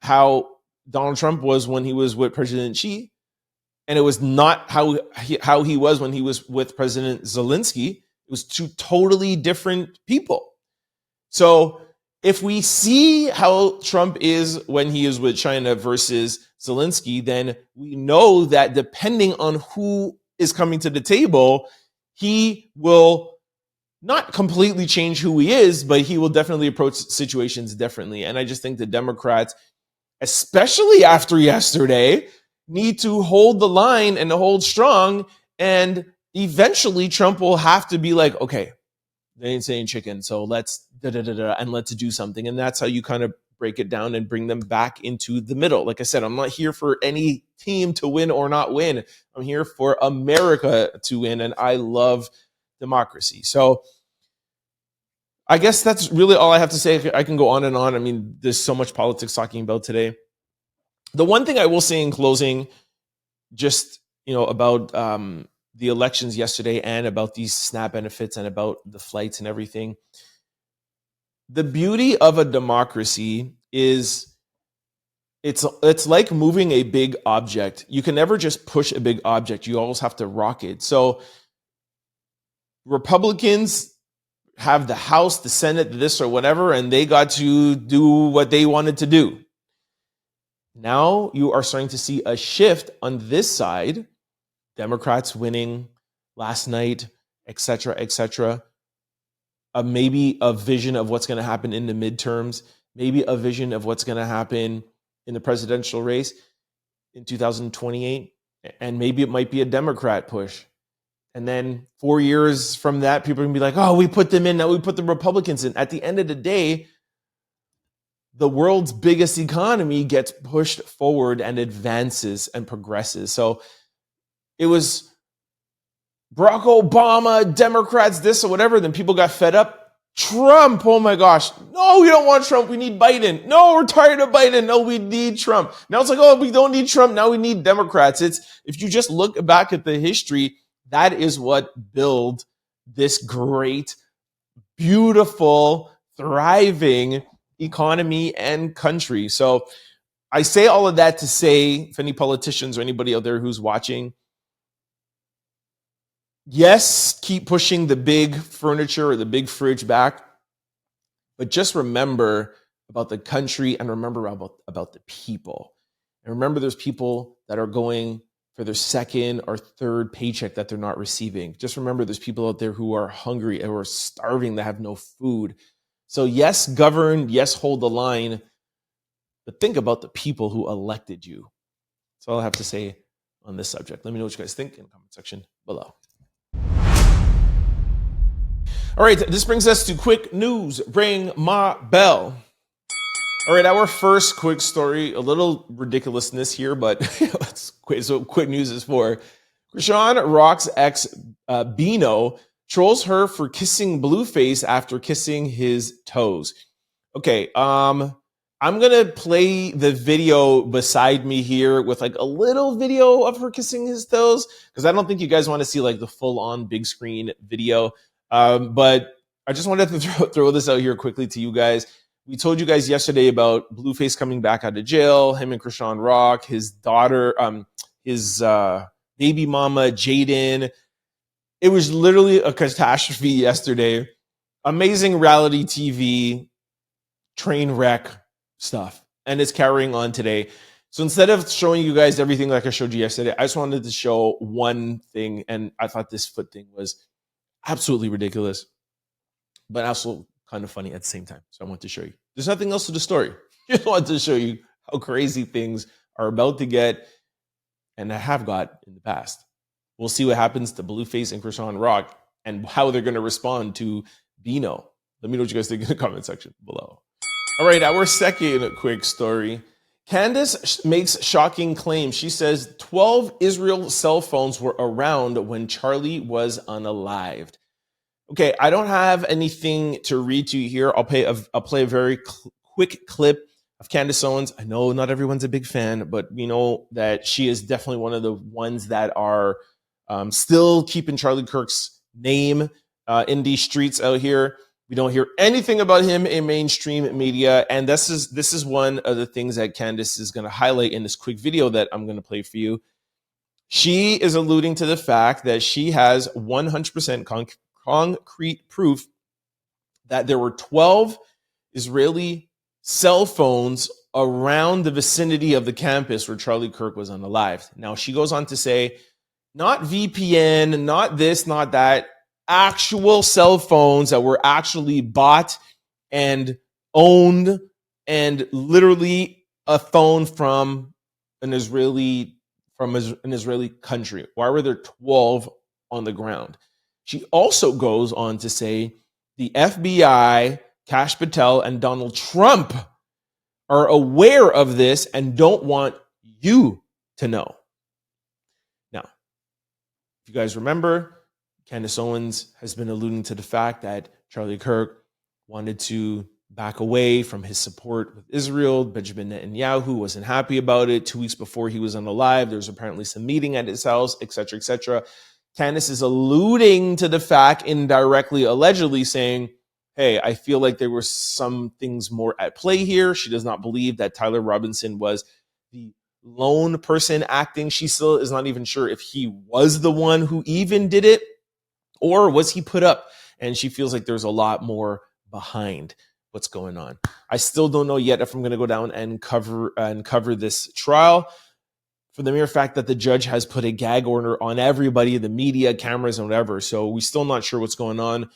how Donald Trump was when he was with President Xi. And it was not how he was when he was with President Zelensky. It was two totally different people. So if we see how Trump is when he is with China versus Zelensky, then we know that depending on who is coming to the table, he will not completely change who he is, but he will definitely approach situations differently. And I just think the Democrats, especially after yesterday, need to hold the line and hold strong. And eventually Trump will have to be like, okay, they ain't saying chicken, so let's and let's do something. And that's how you kind of break it down and bring them back into the middle. Like I said, I'm not here for any team to win or not win. I'm here for America to win, and I love democracy. So I guess that's really all I have to say. I can go on and on. I mean, there's so much politics talking about today. The one thing I will say in closing, just, about the elections yesterday and about these SNAP benefits and about the flights and everything. The beauty of a democracy is it's like moving a big object. You can never just push a big object. You always have to rock it. So Republicans have the House, the Senate, this or whatever, and they got to do what they wanted to do. Now you are starting to see a shift on this side. Democrats winning last night, et cetera, maybe a vision of what's going to happen in the midterms, maybe a vision of what's going to happen in the presidential race in 2028, and maybe it might be a Democrat push. And then 4 years from that, people are going to be like, oh, we put them in, now we put the Republicans in. At the end of the day, the world's biggest economy gets pushed forward and advances and progresses. So it was Barack Obama, Democrats, this or whatever. Then people got fed up. Trump, oh my gosh. No, we don't want Trump. We need Biden. No, we're tired of Biden. No, we need Trump. Now it's like, oh, we don't need Trump. Now we need Democrats. If you just look back at the history, that is what built this great, beautiful, thriving economy and country. So I say all of that to say, if any politicians or anybody out there who's watching, yes, keep pushing the big furniture or the big fridge back, but just remember about the country and remember about the people. And remember there's people that are going for their second or third paycheck that they're not receiving. Just remember there's people out there who are hungry and who are starving, that have no food. So yes, govern, yes, hold the line, but think about the people who elected you. That's all I have to say on this subject. Let me know what you guys think in the comment section below. All right, this brings us to quick news. Ring my bell. All right, our first quick story, a little ridiculousness here, but it's quick. So quick news is for Chrisean Rock's ex, Bino, trolls her for kissing Blueface after kissing his toes. Okay, I'm gonna play the video beside me here with like a little video of her kissing his toes, because I don't think you guys want to see like the full-on big screen video. But I just wanted to throw this out here quickly to you guys. We told you guys yesterday about Blueface coming back out of jail, him and Chrisean Rock, his daughter, his baby mama, Jaden. It was literally a catastrophe yesterday. Amazing reality TV, train wreck stuff. And it's carrying on today. So instead of showing you guys everything like I showed you yesterday, I just wanted to show one thing. And I thought this foot thing was absolutely ridiculous, but also kind of funny at the same time. So I want to show you. There's nothing else to the story. Just wanted to show you how crazy things are about to get and have got in the past. We'll see what happens to Blueface and Chrisean Rock and how they're going to respond to Bino. Let me know what you guys think in the comment section below. All right, our second quick story. Candace makes shocking claims. She says 12 Israel cell phones were around when Charlie was unalived. Okay, I don't have anything to read to you here. I'll play a very quick clip of Candace Owens. I know not everyone's a big fan, but we know that she is definitely one of the ones that are still keeping Charlie Kirk's name in these streets out here. We don't hear anything about him in mainstream media, and this is one of the things that Candace is going to highlight in this quick video that I'm going to play for you. She is alluding to the fact that she has 100% concrete proof that there were 12 Israeli cell phones around the vicinity of the campus where Charlie Kirk was unalived. Now, she goes on to say, not VPN, not this, not that, actual cell phones that were actually bought and owned, and literally a phone from an Israeli country. Why were there 12 on the ground? She also goes on to say the FBI, Kash Patel, and Donald Trump are aware of this and don't want you to know. Now, if you guys remember, Candace Owens has been alluding to the fact that Charlie Kirk wanted to back away from his support with Israel. Benjamin Netanyahu wasn't happy about it. 2 weeks before he was unalived, there was apparently some meeting at his house, etc., etc. Candace is alluding to the fact, indirectly, allegedly saying, hey, I feel like there were some things more at play here. She does not believe that Tyler Robinson was the lone person acting. She still is not even sure if he was the one who even did it, or was he put up? And she feels like there's a lot more behind what's going on. I still don't know yet if I'm going to go down and cover this trial, for the mere fact that the judge has put a gag order on everybody, the media, cameras, and whatever. So we're still not sure what's going on.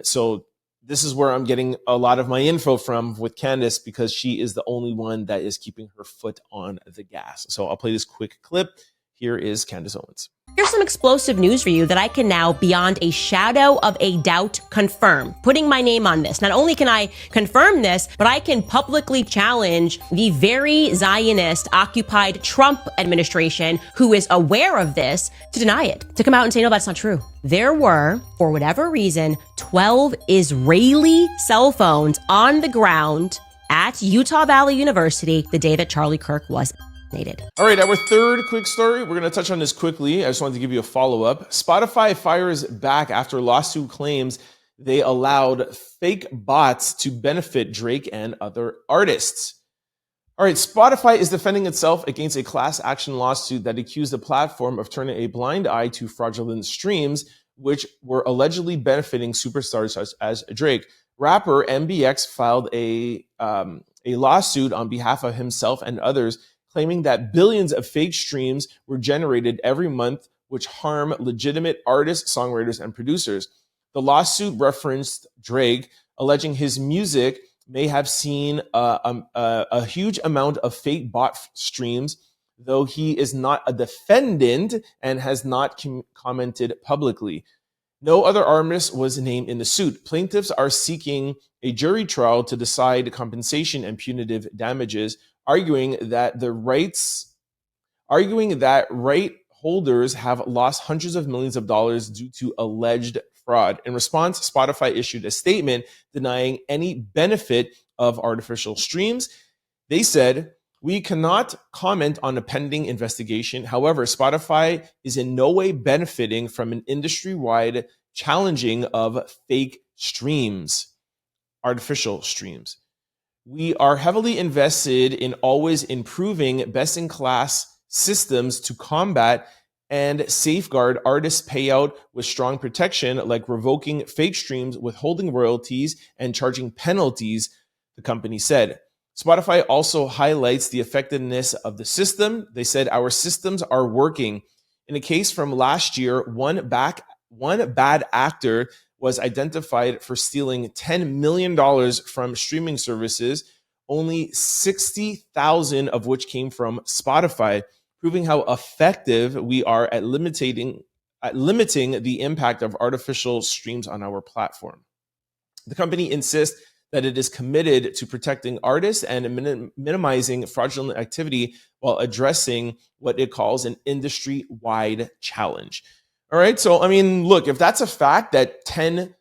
So this is where I'm getting a lot of my info from with Candace, because she is the only one that is keeping her foot on the gas. So I'll play this quick clip. Here is Candace Owens. Here's some explosive news for you that I can now, beyond a shadow of a doubt, confirm. Putting my name on this. Not only can I confirm this, but I can publicly challenge the very Zionist-occupied Trump administration, who is aware of this, to deny it, to come out and say, no, that's not true. There were, for whatever reason, 12 Israeli cell phones on the ground at Utah Valley University the day that Charlie Kirk was needed. All right, our third quick story. We're going to touch on this quickly. I just wanted to give you a follow-up. Spotify fires back after lawsuit claims they allowed fake bots to benefit Drake and other artists. All right, Spotify is defending itself against a class action lawsuit that accused the platform of turning a blind eye to fraudulent streams, which were allegedly benefiting superstars such as Drake. Rapper MBX filed a lawsuit on behalf of himself and others, claiming that billions of fake streams were generated every month, which harm legitimate artists, songwriters, and producers. The lawsuit referenced Drake, alleging his music may have seen a huge amount of fake bot streams, though he is not a defendant and has not commented publicly. No other artist was named in the suit. Plaintiffs are seeking a jury trial to decide compensation and punitive damages, arguing that right holders have lost hundreds of millions of dollars due to alleged fraud. In response, Spotify issued a statement denying any benefit of artificial streams. They said, "We cannot comment on a pending investigation. However, Spotify is in no way benefiting from an industry-wide challenging of fake streams, artificial streams. We are heavily invested in always improving best-in-class systems to combat and safeguard artists' payout with strong protection, like revoking fake streams, withholding royalties, and charging penalties," the company said. Spotify also highlights the effectiveness of the system. They said, "Our systems are working." In a case from last year, one bad actor was identified for stealing $10 million from streaming services, only 60,000 of which came from Spotify. proving how effective we are at limiting the impact of artificial streams on our platform. The company insists that it is committed to protecting artists and minimizing fraudulent activity while addressing what it calls an industry-wide challenge. All right, so I mean, look, if that's a fact that $10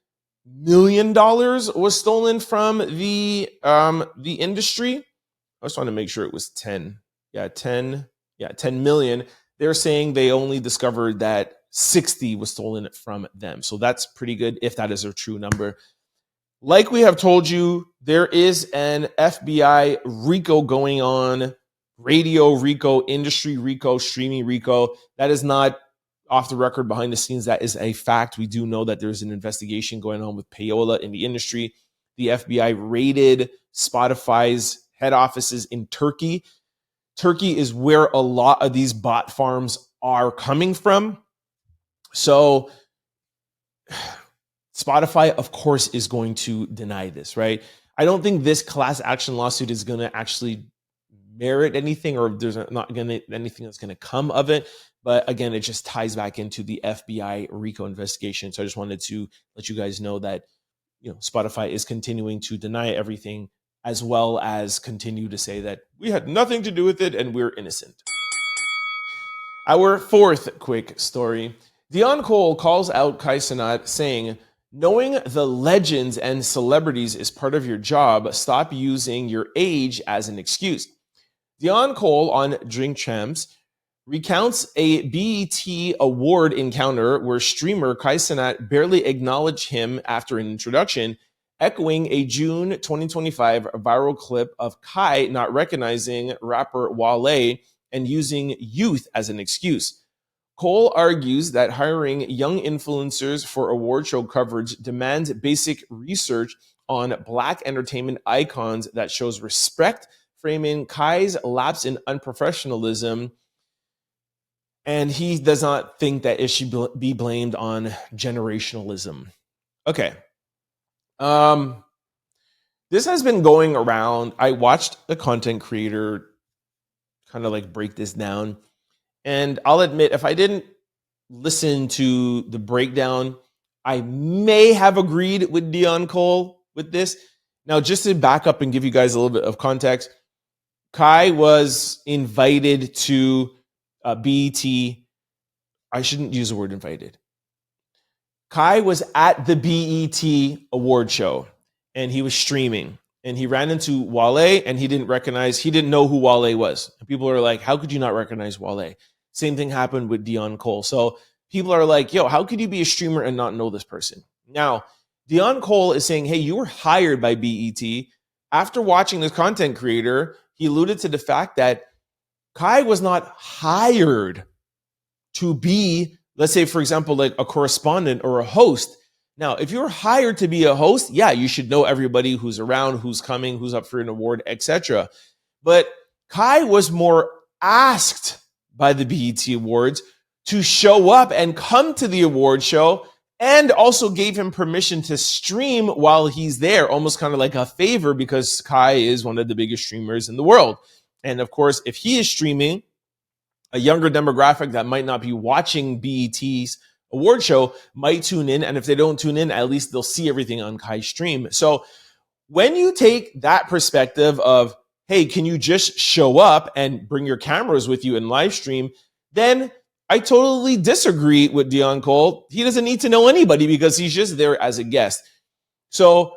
million was stolen from the industry, I just want to make sure it was 10. 10 million. They're saying they only discovered that 60 was stolen from them. So that's pretty good if that is a true number. Like we have told you, there is an FBI RICO going on, radio RICO, industry RICO, streaming RICO. That is not off the record, behind the scenes. That is a fact. We do know that there's an investigation going on with payola in the industry. The FBI raided Spotify's head offices in Turkey. Turkey is where a lot of these bot farms are coming from. So Spotify, of course, is going to deny this, right? I don't think this class action lawsuit is going to actually merit anything, or there's not going to anything that's going to come of it. But again, it just ties back into the FBI RICO investigation. So I just wanted to let you guys know that, you know, Spotify is continuing to deny everything, as well as continue to say that we had nothing to do with it and we're innocent. Our fourth quick story. Deon Cole calls out Kai Cenat, saying, knowing the legends and celebrities is part of your job. Stop using your age as an excuse. Deon Cole on Drink Champs recounts a BET award encounter where streamer Kai Cenat barely acknowledged him after an introduction, echoing a June 2025 viral clip of Kai not recognizing rapper Wale and using youth as an excuse. Cole argues that hiring young influencers for award show coverage demands basic research on Black entertainment icons that shows respect, framing Kai's lapse in unprofessionalism, and he does not think that it should be blamed on generationalism. Okay. This has been going around. I watched a content creator kind of like break this down. And I'll admit, if I didn't listen to the breakdown, I may have agreed with Deon Cole with this. Now, just to back up and give you guys a little bit of context, Kai was invited to BET. I shouldn't use the word invited. Kai was at the BET award show and he was streaming and he ran into Wale and he didn't know who Wale was. And people are like, how could you not recognize Wale? Same thing happened with Deon Cole. So people are like, yo, how could you be a streamer and not know this person? Now, Deon Cole is saying, hey, you were hired by BET. After watching this content creator, he alluded to the fact that Kai was not hired to be, let's say, for example, like a correspondent or a host. Now, if you're hired to be a host, yeah, you should know everybody who's around, who's coming, who's up for an award, etc. But Kai was more asked by the BET Awards to show up and come to the award show, and also gave him permission to stream while he's there, almost kind of like a favor, because Kai is one of the biggest streamers in the world. And of course, if he is streaming, a younger demographic that might not be watching BET's award show might tune in. And if they don't tune in, at least they'll see everything on Kai's stream. So when you take that perspective of, hey, can you just show up and bring your cameras with you and live stream? Then I totally disagree with Deon Cole. He doesn't need to know anybody because he's just there as a guest. So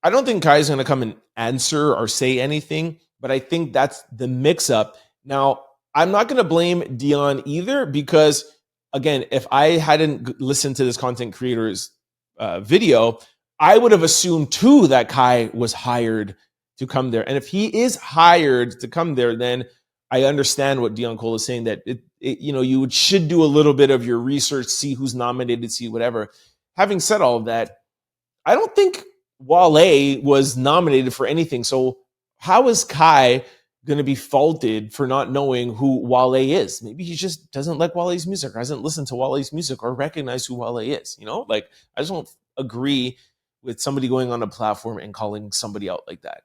I don't think Kai is going to come and answer or say anything, but I think that's the mix-up. Now, I'm not going to blame Deon either because, again, if I hadn't listened to this content creator's video, I would have assumed too that Kai was hired to come there. And if he is hired to come there, then I understand what Deon Cole is saying, that you should do a little bit of your research, see who's nominated, see whatever. Having said all of that, I don't think Wale was nominated for anything. So how is Kai going to be faulted for not knowing who Wale is? Maybe he just doesn't like Wale's music or hasn't listened to Wale's music or recognize who Wale is. I just don't agree with somebody going on a platform and calling somebody out like that.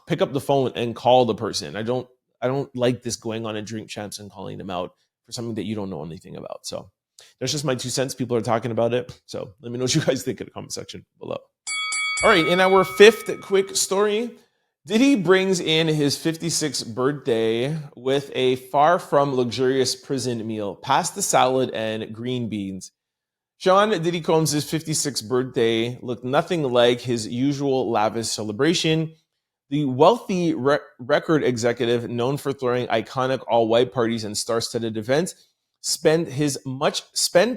Pick up the phone and call the person. I don't like this going on in Drink Champs and calling them out for something that you don't know anything about. So that's just my 2 cents. People are talking about it. So let me know what you guys think in the comment section below. All right, in our 5th quick story, Diddy brings in his 56th birthday with a far from luxurious prison meal, pasta salad and green beans. Sean Diddy Combs' 56th birthday looked nothing like his usual lavish celebration. The wealthy record executive, known for throwing iconic all-white parties and star-studded events, spent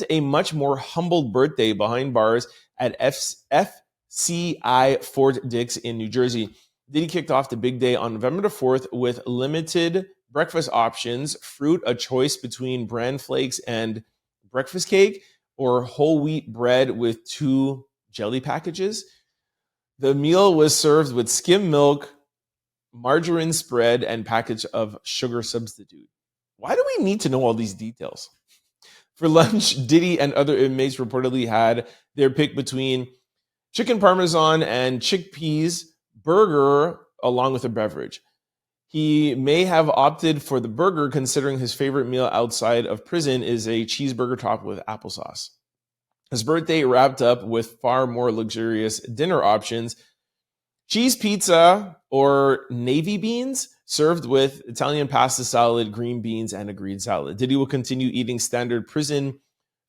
a much more humbled birthday behind bars at FCI Fort Dix in New Jersey. Diddy kicked off the big day on November the 4th with limited breakfast options, fruit, a choice between bran flakes and breakfast cake, or whole wheat bread with 2 jelly packages. The meal was served with skim milk, margarine spread, and package of sugar substitute. Why do we need to know all these details? For lunch, Diddy and other inmates reportedly had their pick between chicken parmesan and chickpeas burger along with a beverage. He may have opted for the burger, considering his favorite meal outside of prison is a cheeseburger topped with applesauce. His birthday wrapped up with far more luxurious dinner options: cheese pizza or navy beans served with Italian pasta salad, green beans, and a green salad. Diddy will continue eating standard prison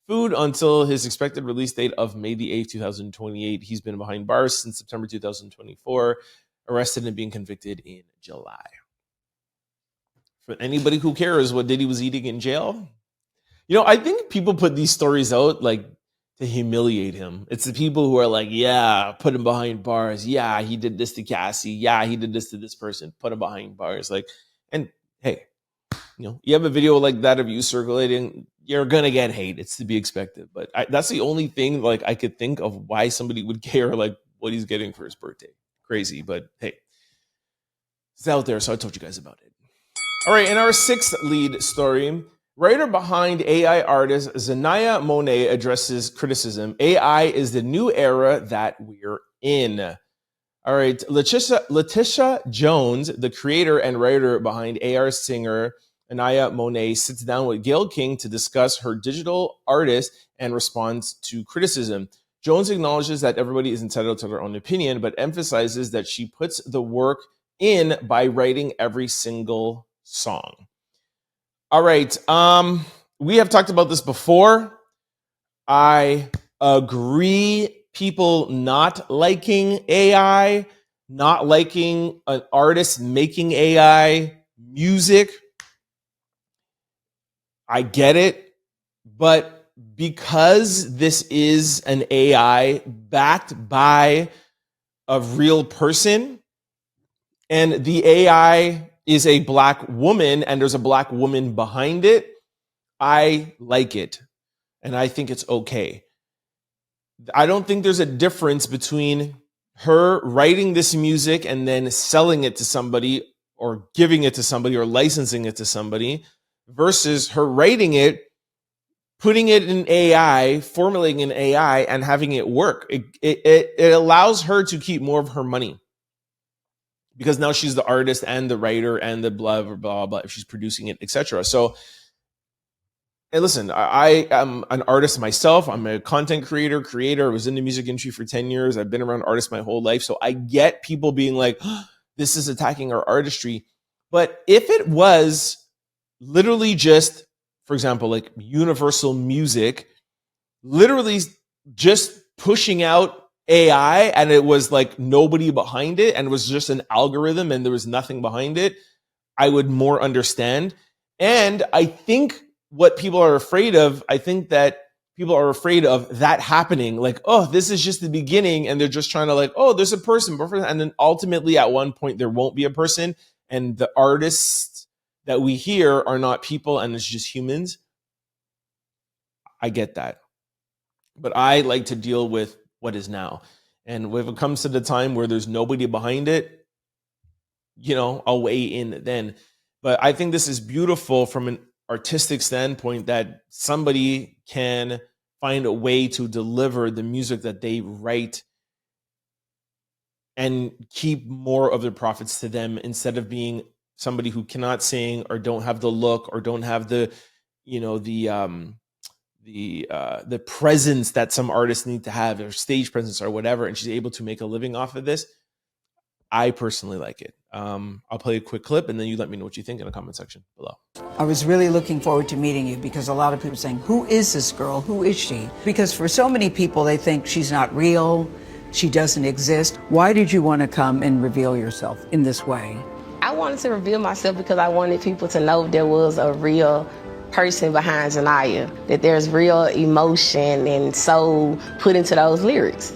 food until his expected release date of May the 8th, 2028. He's been behind bars since September 2024, arrested and being convicted in July. For anybody who cares what Diddy was eating in jail, I think people put these stories out like to humiliate him. It's the people who are like, yeah, put him behind bars. Yeah, he did this to Cassie. Yeah, he did this to this person. Put him behind bars. And hey, you have a video like that of you circulating, you're gonna get hate. It's to be expected. But that's the only thing I could think of why somebody would care what he's getting for his birthday. Crazy, but hey, it's out there, so I told you guys about it. All right, in our 6th lead story, writer behind AI artist Zanaya Monet addresses criticism. AI is the new era that we're in. All right, Letitia Jones, the creator and writer behind AR singer Zanaya Monet, sits down with Gayle King to discuss her digital artist and responds to criticism. Jones acknowledges that everybody is entitled to their own opinion, but emphasizes that she puts the work in by writing every single song. All right. We have talked about this before. I agree. People not liking AI, not liking an artist making AI music. I get it. But because this is an AI backed by a real person, and the AI is a black woman and there's a black woman behind it, I like it. And I think it's okay. I don't think there's a difference between her writing this music and then selling it to somebody or giving it to somebody or licensing it to somebody versus her writing it, putting it in AI, formulating in AI, and having it work. It allows her to keep more of her money, because now she's the artist and the writer and the blah, blah, blah, blah, if she's producing it, etc. So, and listen, I am an artist myself. I'm a content creator. I was in the music industry for 10 years. I've been around artists my whole life. So I get people being like, oh, this is attacking our artistry. But if it was literally just, for example, like Universal Music, literally just pushing out AI and it was like nobody behind it and it was just an algorithm and there was nothing behind it, I would more understand. And I think what people are afraid of, I think that people are afraid of that happening. Like, oh, this is just the beginning. And they're just trying to oh, there's a person. And then ultimately at one point there won't be a person. And the artists that we hear are not people and it's just humans. I get that. But I like to deal with what is now. And when it comes to the time where there's nobody behind it, I'll weigh in then. But I think this is beautiful from an artistic standpoint that somebody can find a way to deliver the music that they write and keep more of their profits to them instead of being somebody who cannot sing or don't have the look or don't have the, you know, the presence that some artists need to have, or stage presence or whatever, and she's able to make a living off of this, I personally like it. I'll play a quick clip and then you let me know what you think in the comment section below. I was really looking forward to meeting you because a lot of people are saying, who is this girl? Who is she? Because for so many people, they think she's not real. She doesn't exist. Why did you want to come and reveal yourself in this way? I wanted to reveal myself because I wanted people to know there was a real person behind Zanaya, that there's real emotion and soul put into those lyrics.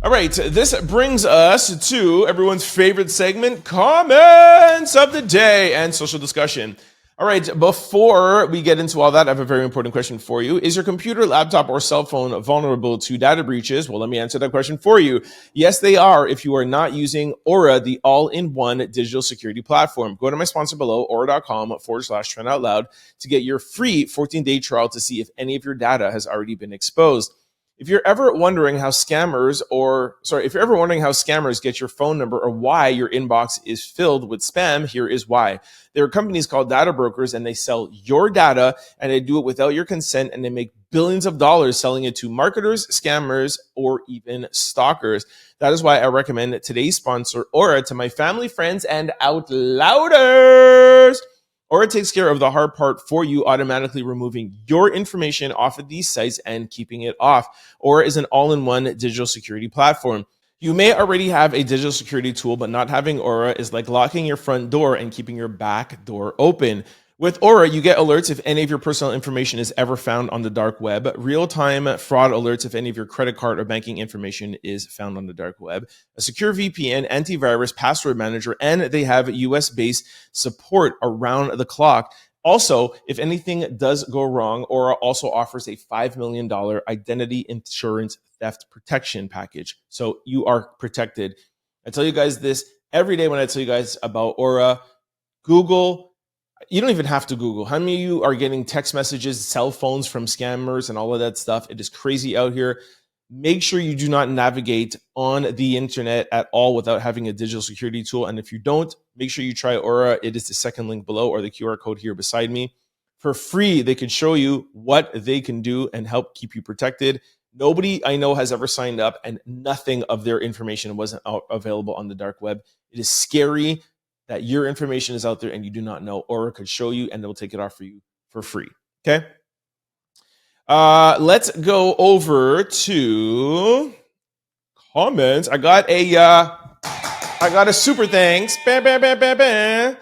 All right, this brings us to everyone's favorite segment, comments of the day and social discussion. All right, before we get into all that, I have a very important question for you. Is your computer, laptop, or cell phone vulnerable to data breaches? Well, let me answer that question for you. Yes, they are if you are not using Aura, the all-in-one digital security platform. Go to my sponsor below, aura.com/trendoutloud to get your free 14-day trial to see if any of your data has already been exposed. If you're ever wondering how scammers get your phone number or why your inbox is filled with spam, here is why. There are companies called data brokers and they sell your data and they do it without your consent and they make billions of dollars selling it to marketers, scammers, or even stalkers. That is why I recommend today's sponsor, Aura, to my family, friends, and out louders. Aura takes care of the hard part for you, automatically removing your information off of these sites and keeping it off. Aura is an all-in-one digital security platform. You may already have a digital security tool, but not having Aura is like locking your front door and keeping your back door open. With Aura, you get alerts if any of your personal information is ever found on the dark web, real-time fraud alerts if any of your credit card or banking information is found on the dark web, a secure VPN, antivirus, password manager, and they have US-based support around the clock. Also, if anything does go wrong, Aura also offers a $5 million identity insurance theft protection package. So you are protected. I tell you guys this every day when I tell you guys about Aura. Google. You don't even have to Google. How many of you are getting text messages, cell phones from scammers and all of that stuff? It is crazy out here. Make sure you do not navigate on the internet at all without having a digital security tool. And if you don't, make sure you try Aura. It is the second link below or the QR code here beside me. For free, they can show you what they can do and help keep you protected. Nobody I know has ever signed up and nothing of their information wasn't available on the dark web. It is scary that your information is out there and you do not know. Aura could show you and they'll take it off for you for free. Okay. Let's go over to comments. I got a super thanks. Bam, bam, bam, bam, bam.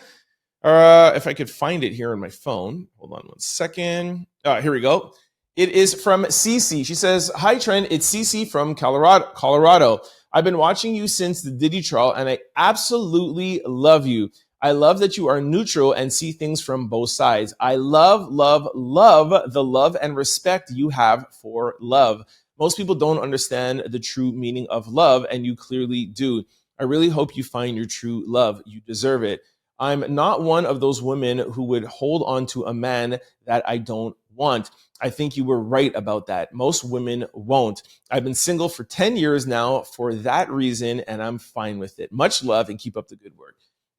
If I could find it here on my phone. Hold on one second. Here we go. It is from Cece. She says, "Hi, Trent. It's Cece from Colorado. I've been watching you since the Diddy trial, and I absolutely love you. I love that you are neutral and see things from both sides. I love, love, love the love and respect you have for love. Most people don't understand the true meaning of love, and you clearly do. I really hope you find your true love. You deserve it. I'm not one of those women who would hold on to a man that I don't want. I think you were right about that. Most women won't. I've been single for 10 years now for that reason, and I'm fine with it. Much love and keep up the good work."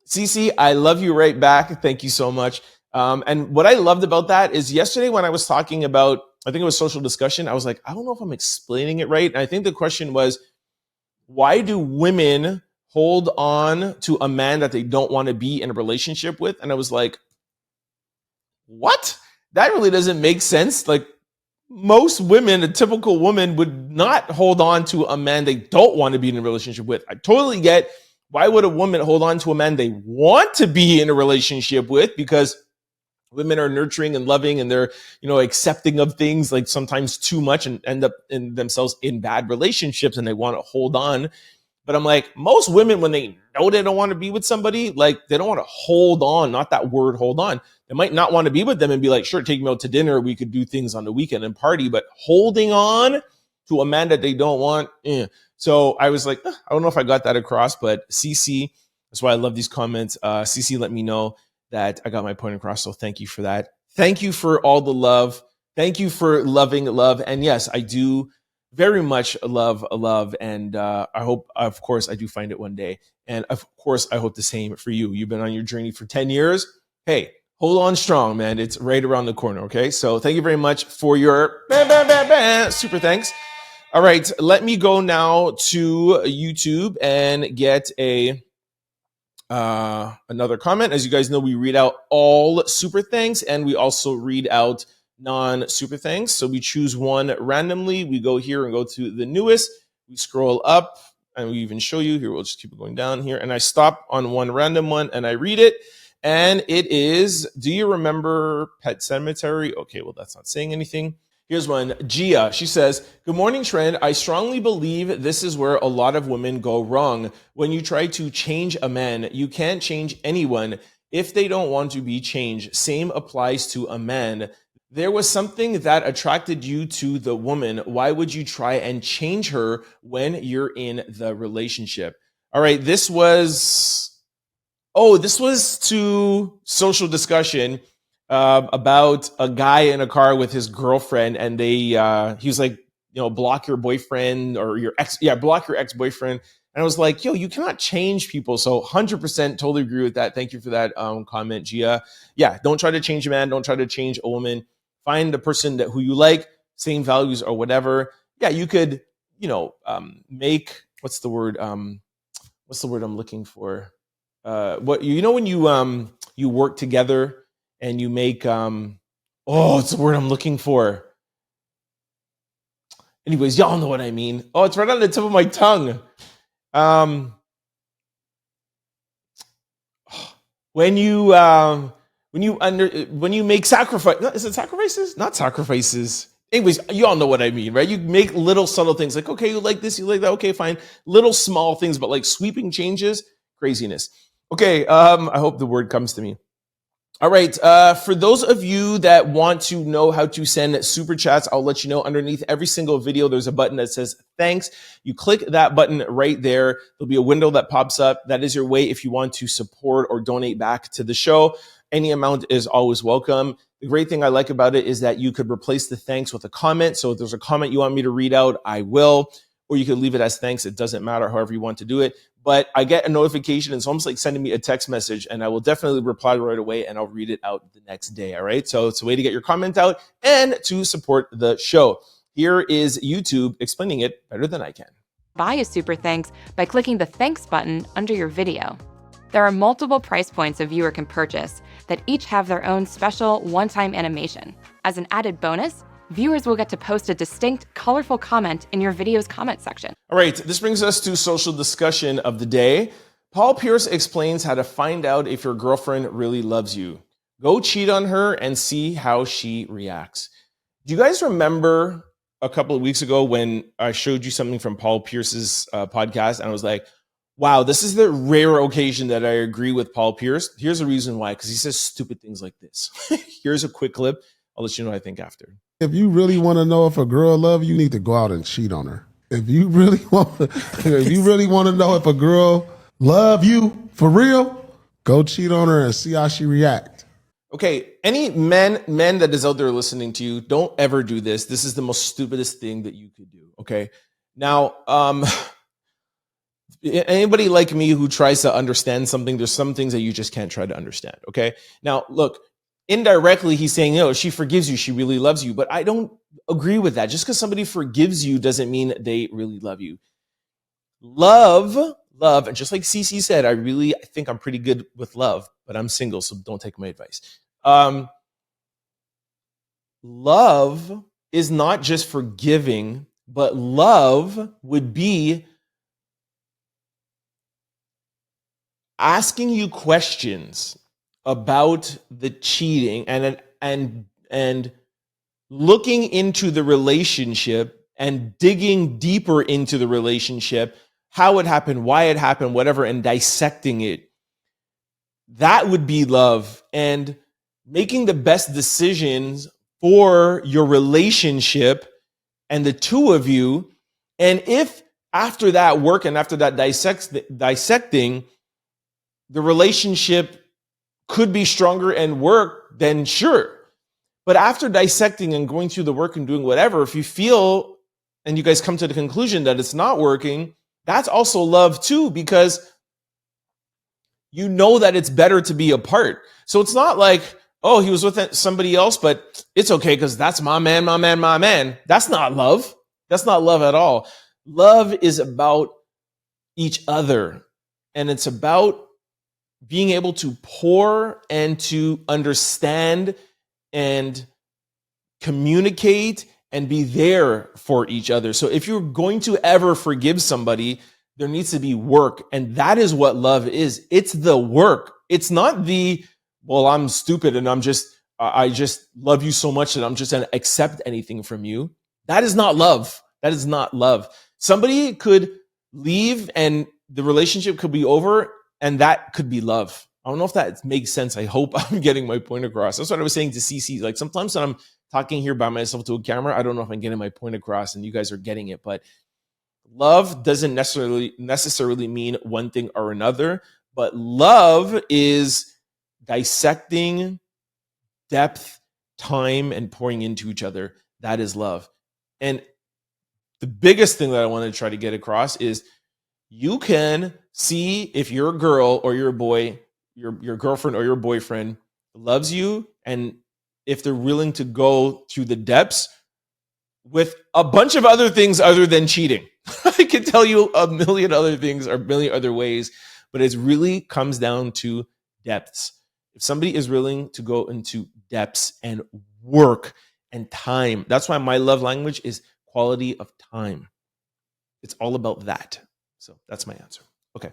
Cece, I love you right back. Thank you so much. And what I loved about that is yesterday when I was talking about, I think it was social discussion, I was like, I don't know if I'm explaining it right. And I think the question was, why do women hold on to a man that they don't want to be in a relationship with? And I was like, what? That really doesn't make sense. Like, most women, a typical woman would not hold on to a man they don't want to be in a relationship with. I totally get, why would a woman hold on to a man they want to be in a relationship with? Because women are nurturing and loving and they're, accepting of things, like sometimes too much, and end up in themselves in bad relationships and they want to hold on. But I'm like, most women, when they know they don't want to be with somebody, like they don't want to hold on, not that word hold on. They might not want to be with them and be like, sure, take me out to dinner. We could do things on the weekend and party, but holding on to a man that they don't want. So I was like, I don't know if I got that across, but CC, that's why I love these comments. CC let me know that I got my point across. So thank you for that. Thank you for all the love. Thank you for loving love. And yes, I do very much love, and I hope, of course, I do find it one day. And of course, I hope the same for you. You've been on your journey for 10 years. Hey, hold on strong, man. It's right around the corner, okay? So thank you very much for your super thanks. All right, let me go now to YouTube and get another comment. As you guys know, we read out all super thanks, and we also read out non-super thanks. So we choose one randomly. We go here and go to the newest. We scroll up, and we even show you here. We'll just keep it going down here. And I stop on one random one, and I read it. And it is, do you remember Pet Cemetery? Okay, well, that's not saying anything. Here's one. Gia, she says, good morning, Trend. I strongly believe this is where a lot of women go wrong. When you try to change a man, you can't change anyone if they don't want to be changed. Same applies to a man. There was something that attracted you to the woman. Why would you try and change her when you're in the relationship? All right, this was to social discussion about a guy in a car with his girlfriend, and he was like, block your boyfriend or your ex. Yeah, block your ex-boyfriend. And I was like, yo, you cannot change people. So 100% totally agree with that. Thank you for that comment, Gia. Yeah, don't try to change a man. Don't try to change a woman. Find the person who you like, same values or whatever. Yeah, you could, make, what's the word I'm looking for? When you work together and you make, it's the word I'm looking for. Anyways, y'all know what I mean. Oh, it's right on the tip of my tongue. When you make sacrifice, is it sacrifices? Not sacrifices. Anyways, you all know what I mean, right? You make little subtle things like, okay, you like this, you like that, okay, fine. Little small things, but like sweeping changes, craziness. Okay, I hope the word comes to me. All right, for those of you that want to know how to send super chats, I'll let you know underneath every single video, there's a button that says thanks. You click that button right there. There'll be a window that pops up. That is your way if you want to support or donate back to the show. Any amount is always welcome. The great thing I like about it is that you could replace the thanks with a comment. So if there's a comment you want me to read out, I will. Or you can leave it as thanks. It doesn't matter, however you want to do it. But I get a notification. It's almost like sending me a text message, and I will definitely reply right away, and I'll read it out the next day, all right? So it's a way to get your comment out and to support the show. Here is YouTube explaining it better than I can. Buy a super thanks by clicking the thanks button under your video. There are multiple price points a viewer can purchase that each have their own special one-time animation. As an added bonus, viewers will get to post a distinct, colorful comment in your video's comment section. All right, this brings us to social discussion of the day. Paul Pierce explains how to find out if your girlfriend really loves you. Go cheat on her and see how she reacts. Do you guys remember a couple of weeks ago when I showed you something from Paul Pierce's podcast, and I was like, wow, this is the rare occasion that I agree with Paul Pierce. Here's the reason why, because he says stupid things like this. Here's a quick clip. I'll let you know what I think after. If you really want to know if a girl loves you, you need to go out and cheat on her. If you really want to know if a girl love you for real, go cheat on her and see how she react. Okay, any men that is out there listening to you, don't ever do this. This is the most stupidest thing that you could do. Okay, now anybody like me who tries to understand something, there's some things that you just can't try to understand. Okay, now look. Indirectly, he's saying, she forgives you. She really loves you. But I don't agree with that. Just because somebody forgives you doesn't mean they really love you. Love, and just like Cece said, I think I'm pretty good with love, but I'm single, so don't take my advice. Love is not just forgiving, but love would be asking you questions about the cheating and looking into the relationship and digging deeper into the relationship, how it happened, why it happened, whatever, and dissecting it. That would be love, and making the best decisions for your relationship and the two of you. And if after that work and after that dissecting, the relationship could be stronger and work, then sure. But after dissecting and going through the work and doing whatever, if you feel and you guys come to the conclusion that it's not working, that's also love too, because you know that it's better to be apart. So it's not like, oh, he was with somebody else, but it's okay because that's my man, my man, my man. That's not love. That's not love at all. Love is about each other, and it's about being able to pour and to understand and communicate and be there for each other. So if you're going to ever forgive somebody, there needs to be work. And that is what love is. It's the work. It's not the, well, I'm stupid and I just love you so much that I'm just going to accept anything from you. That is not love. That is not love. Somebody could leave and the relationship could be over, and that could be love. I don't know if that makes sense. I hope I'm getting my point across. That's what I was saying to CC. Like sometimes when I'm talking here by myself to a camera, I don't know if I'm getting my point across and you guys are getting it. But love doesn't necessarily mean one thing or another. But love is dissecting depth, time, and pouring into each other. That is love. And the biggest thing that I want to try to get across is you can see if your girl or your boy, your girlfriend or your boyfriend loves you, and if they're willing to go through the depths with a bunch of other things other than cheating. I can tell you a million other things or a million other ways, but it really comes down to depths. If somebody is willing to go into depths and work and time, that's why my love language is quality of time. It's all about that. So that's my answer. Okay.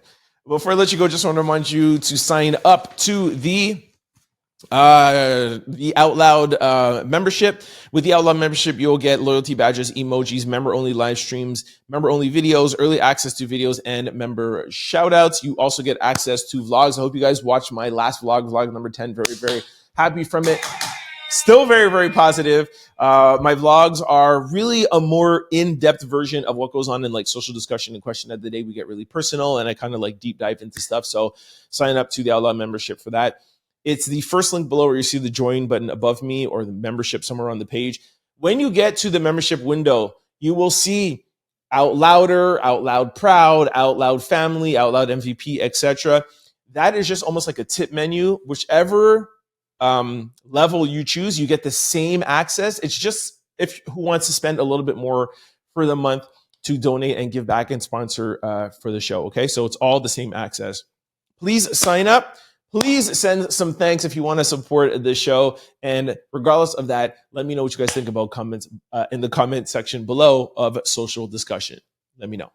Before I let you go, just want to remind you to sign up to the Out Loud membership. With the Out Loud membership, you'll get loyalty badges, emojis, member-only live streams, member-only videos, early access to videos, and member shout-outs. You also get access to vlogs. I hope you guys watched my last vlog number 10. Very, very happy from it. Still very, very positive. My vlogs are really a more in-depth version of what goes on in like social discussion and question of the day. We get really personal and I kind of like deep dive into stuff. So sign up to the Out Loud membership for that. It's the first link below where you see the join button above me or the membership somewhere on the page. When you get to the membership window, you will see Out Louder, Out Loud Proud, Out Loud Family, Out Loud MVP, etc. That is just almost like a tip menu. Whichever level you choose, you get the same access. It's just if who wants to spend a little bit more for the month to donate and give back and sponsor for the show. Okay, so it's all the same access. Please sign up. Please send some thanks if you want to support the show. And regardless of that, let me know what you guys think about comments in the comment section below of social discussion. Let me know.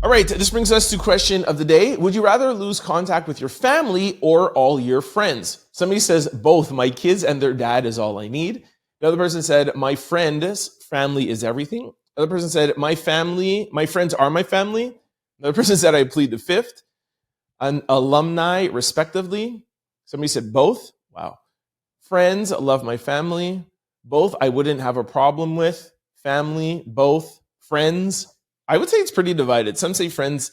All right, this brings us to question of the day. Would you rather lose contact with your family or all your friends? Somebody says both. My kids and their dad is all I need. The other person said my friend's family is everything. The other person said my friends are my family. The other person said I plead the fifth. An alumni, respectively. Somebody said both. Wow. Friends, love my family. Both, I wouldn't have a problem with. Family, both. Friends, I would say it's pretty divided. Some say friends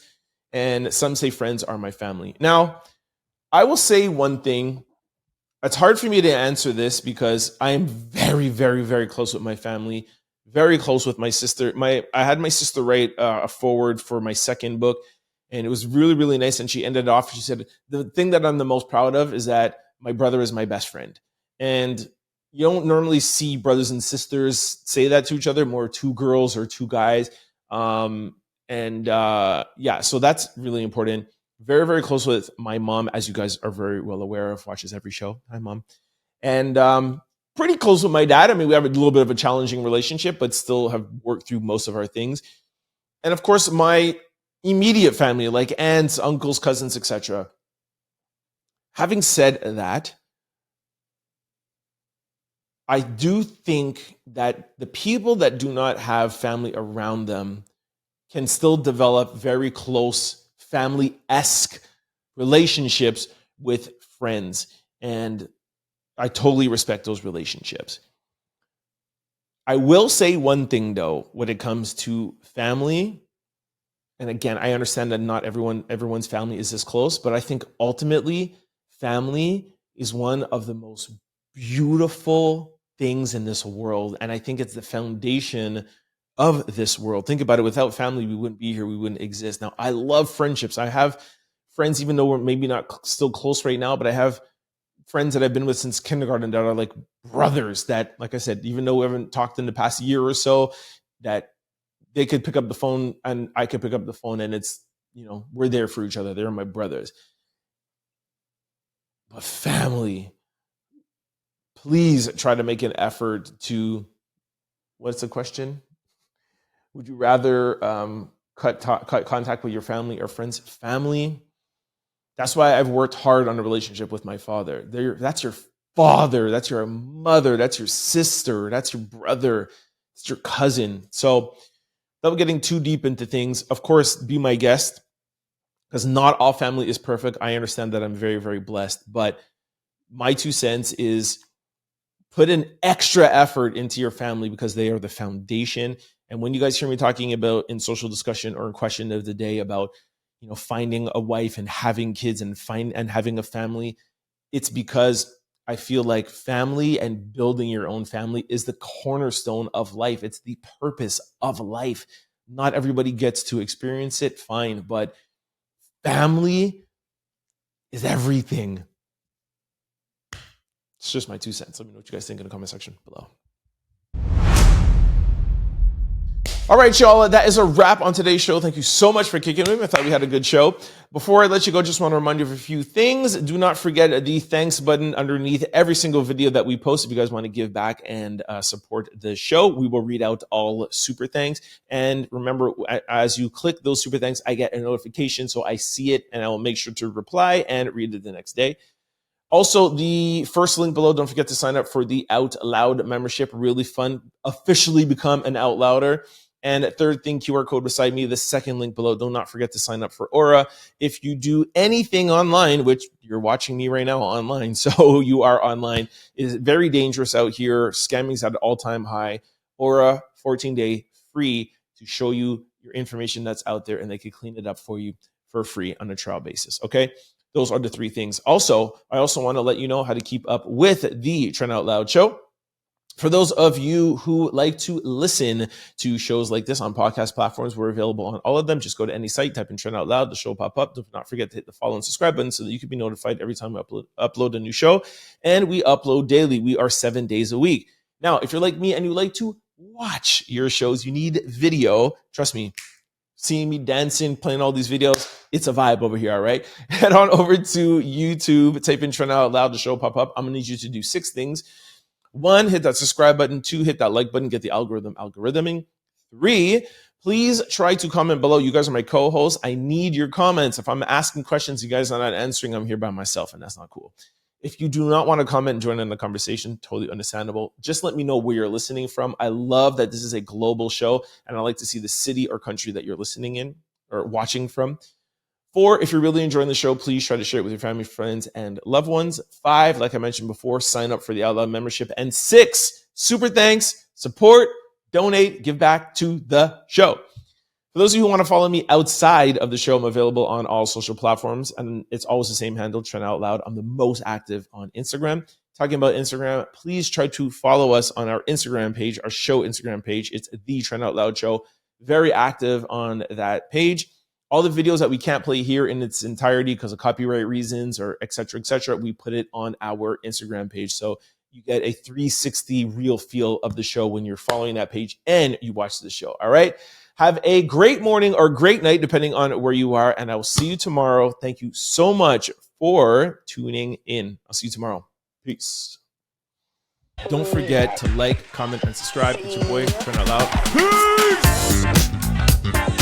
and some say friends are my family. Now, I will say one thing. It's hard for me to answer this because I am very, very, very close with my family. Very close with my sister. I had my sister write a foreword for my second book. And it was really, really nice. And she ended off, she said, the thing that I'm the most proud of is that my brother is my best friend. And you don't normally see brothers and sisters say that to each other, more two girls or two guys. So that's really important. Very, very close with my mom, as you guys are very well aware of, watches every show. Hi, Mom. And pretty close with my dad. I mean, we have a little bit of a challenging relationship, but still have worked through most of our things. And of course, my immediate family, like aunts, uncles, cousins, etc. Having said that, I do think that the people that do not have family around them can still develop very close family-esque relationships with friends. And I totally respect those relationships. I will say one thing, though, when it comes to family. And again, I understand that not everyone's family is this close, but I think ultimately family is one of the most beautiful things in this world. And I think it's the foundation of this world. Think about it. Without family, we wouldn't be here. We wouldn't exist. Now, I love friendships. I have friends, even though we're maybe not still close right now, but I have friends that I've been with since kindergarten that are like brothers that, like I said, even though we haven't talked in the past year or so, that they could pick up the phone and I could pick up the phone, and it's, you know, we're there for each other. They're my brothers. But family, please try to make an effort to, what's the question? Would you rather cut contact with your family or friends? Family. That's why I've worked hard on a relationship with my father. That's your father. That's your mother. That's your sister. That's your brother. It's your cousin. So without getting too deep into things, of course, be my guest, because not all family is perfect. I understand that. I'm very, very blessed. But my 2 cents is put an extra effort into your family, because they are the foundation. And when you guys hear me talking about in social discussion or in question of the day about, you know, finding a wife and having kids and having a family, it's because I feel like family and building your own family is the cornerstone of life. It's the purpose of life. Not everybody gets to experience it, fine, but family is everything. It's just my 2 cents. Let me know what you guys think in the comment section below. All right, y'all, that is a wrap on today's show. Thank you so much for kicking with me. I thought we had a good show. Before I let you go, just want to remind you of a few things. Do not forget the thanks button underneath every single video that we post. If you guys want to give back and support the show, we will read out all super thanks. And remember, as you click those super thanks, I get a notification, so I see it and I will make sure to reply and read it the next day. Also, the first link below, don't forget to sign up for the Out Loud membership. Really fun. Officially become an Out Louder. And third thing, QR code beside me, the second link below. Do not forget to sign up for Aura. If you do anything online, which you're watching me right now online, so you are online, it is very dangerous out here. Scamming's at an all-time high. Aura, 14-day free to show you your information that's out there, and they can clean it up for you for free on a trial basis, okay? Those are the 3 things. Also, I also want to let you know how to keep up with the Trent Out Loud show. For those of you who like to listen to shows like this on podcast platforms, we're available on all of them. Just go to any site, type in Trent Out Loud, the show will pop up. Do not forget to hit the follow and subscribe button so that you can be notified every time we upload a new show. And we upload daily. We are 7 days a week. Now, if you're like me and you like to watch your shows, you need video. Trust me, seeing me dancing, playing all these videos, it's a vibe over here, all right? Head on over to YouTube, type in Trent Out Loud, the show will pop up. I'm going to need you to do 6 things. 1, hit that subscribe button. 2, hit that like button, get the algorithming. 3, please try to comment below. You guys are my co-hosts. I need your comments. If I'm asking questions, you guys are not answering, I'm here by myself, and that's not cool. If you do not want to comment and join in the conversation, totally understandable. Just let me know where you're listening from. I love that this is a global show, and I like to see the city or country that you're listening in or watching from. 4, if you're really enjoying the show, please try to share it with your family, friends, and loved ones. 5, like I mentioned before, sign up for the Out Loud membership. And 6, super thanks, support, donate, give back to the show. For those of you who want to follow me outside of the show, I'm available on all social platforms, and it's always the same handle, Trent Out Loud. I'm the most active on Instagram. Talking about Instagram, please try to follow us on our Instagram page, our show Instagram page. It's the Trent Out Loud Show. Very active on that page. All the videos that we can't play here in its entirety because of copyright reasons or et cetera, we put it on our Instagram page. So you get a 360 real feel of the show when you're following that page and you watch the show. All right. Have a great morning or great night, depending on where you are. And I will see you tomorrow. Thank you so much for tuning in. I'll see you tomorrow. Peace. Don't forget to like, comment, and subscribe. It's your boy, Trent Out Loud. Peace!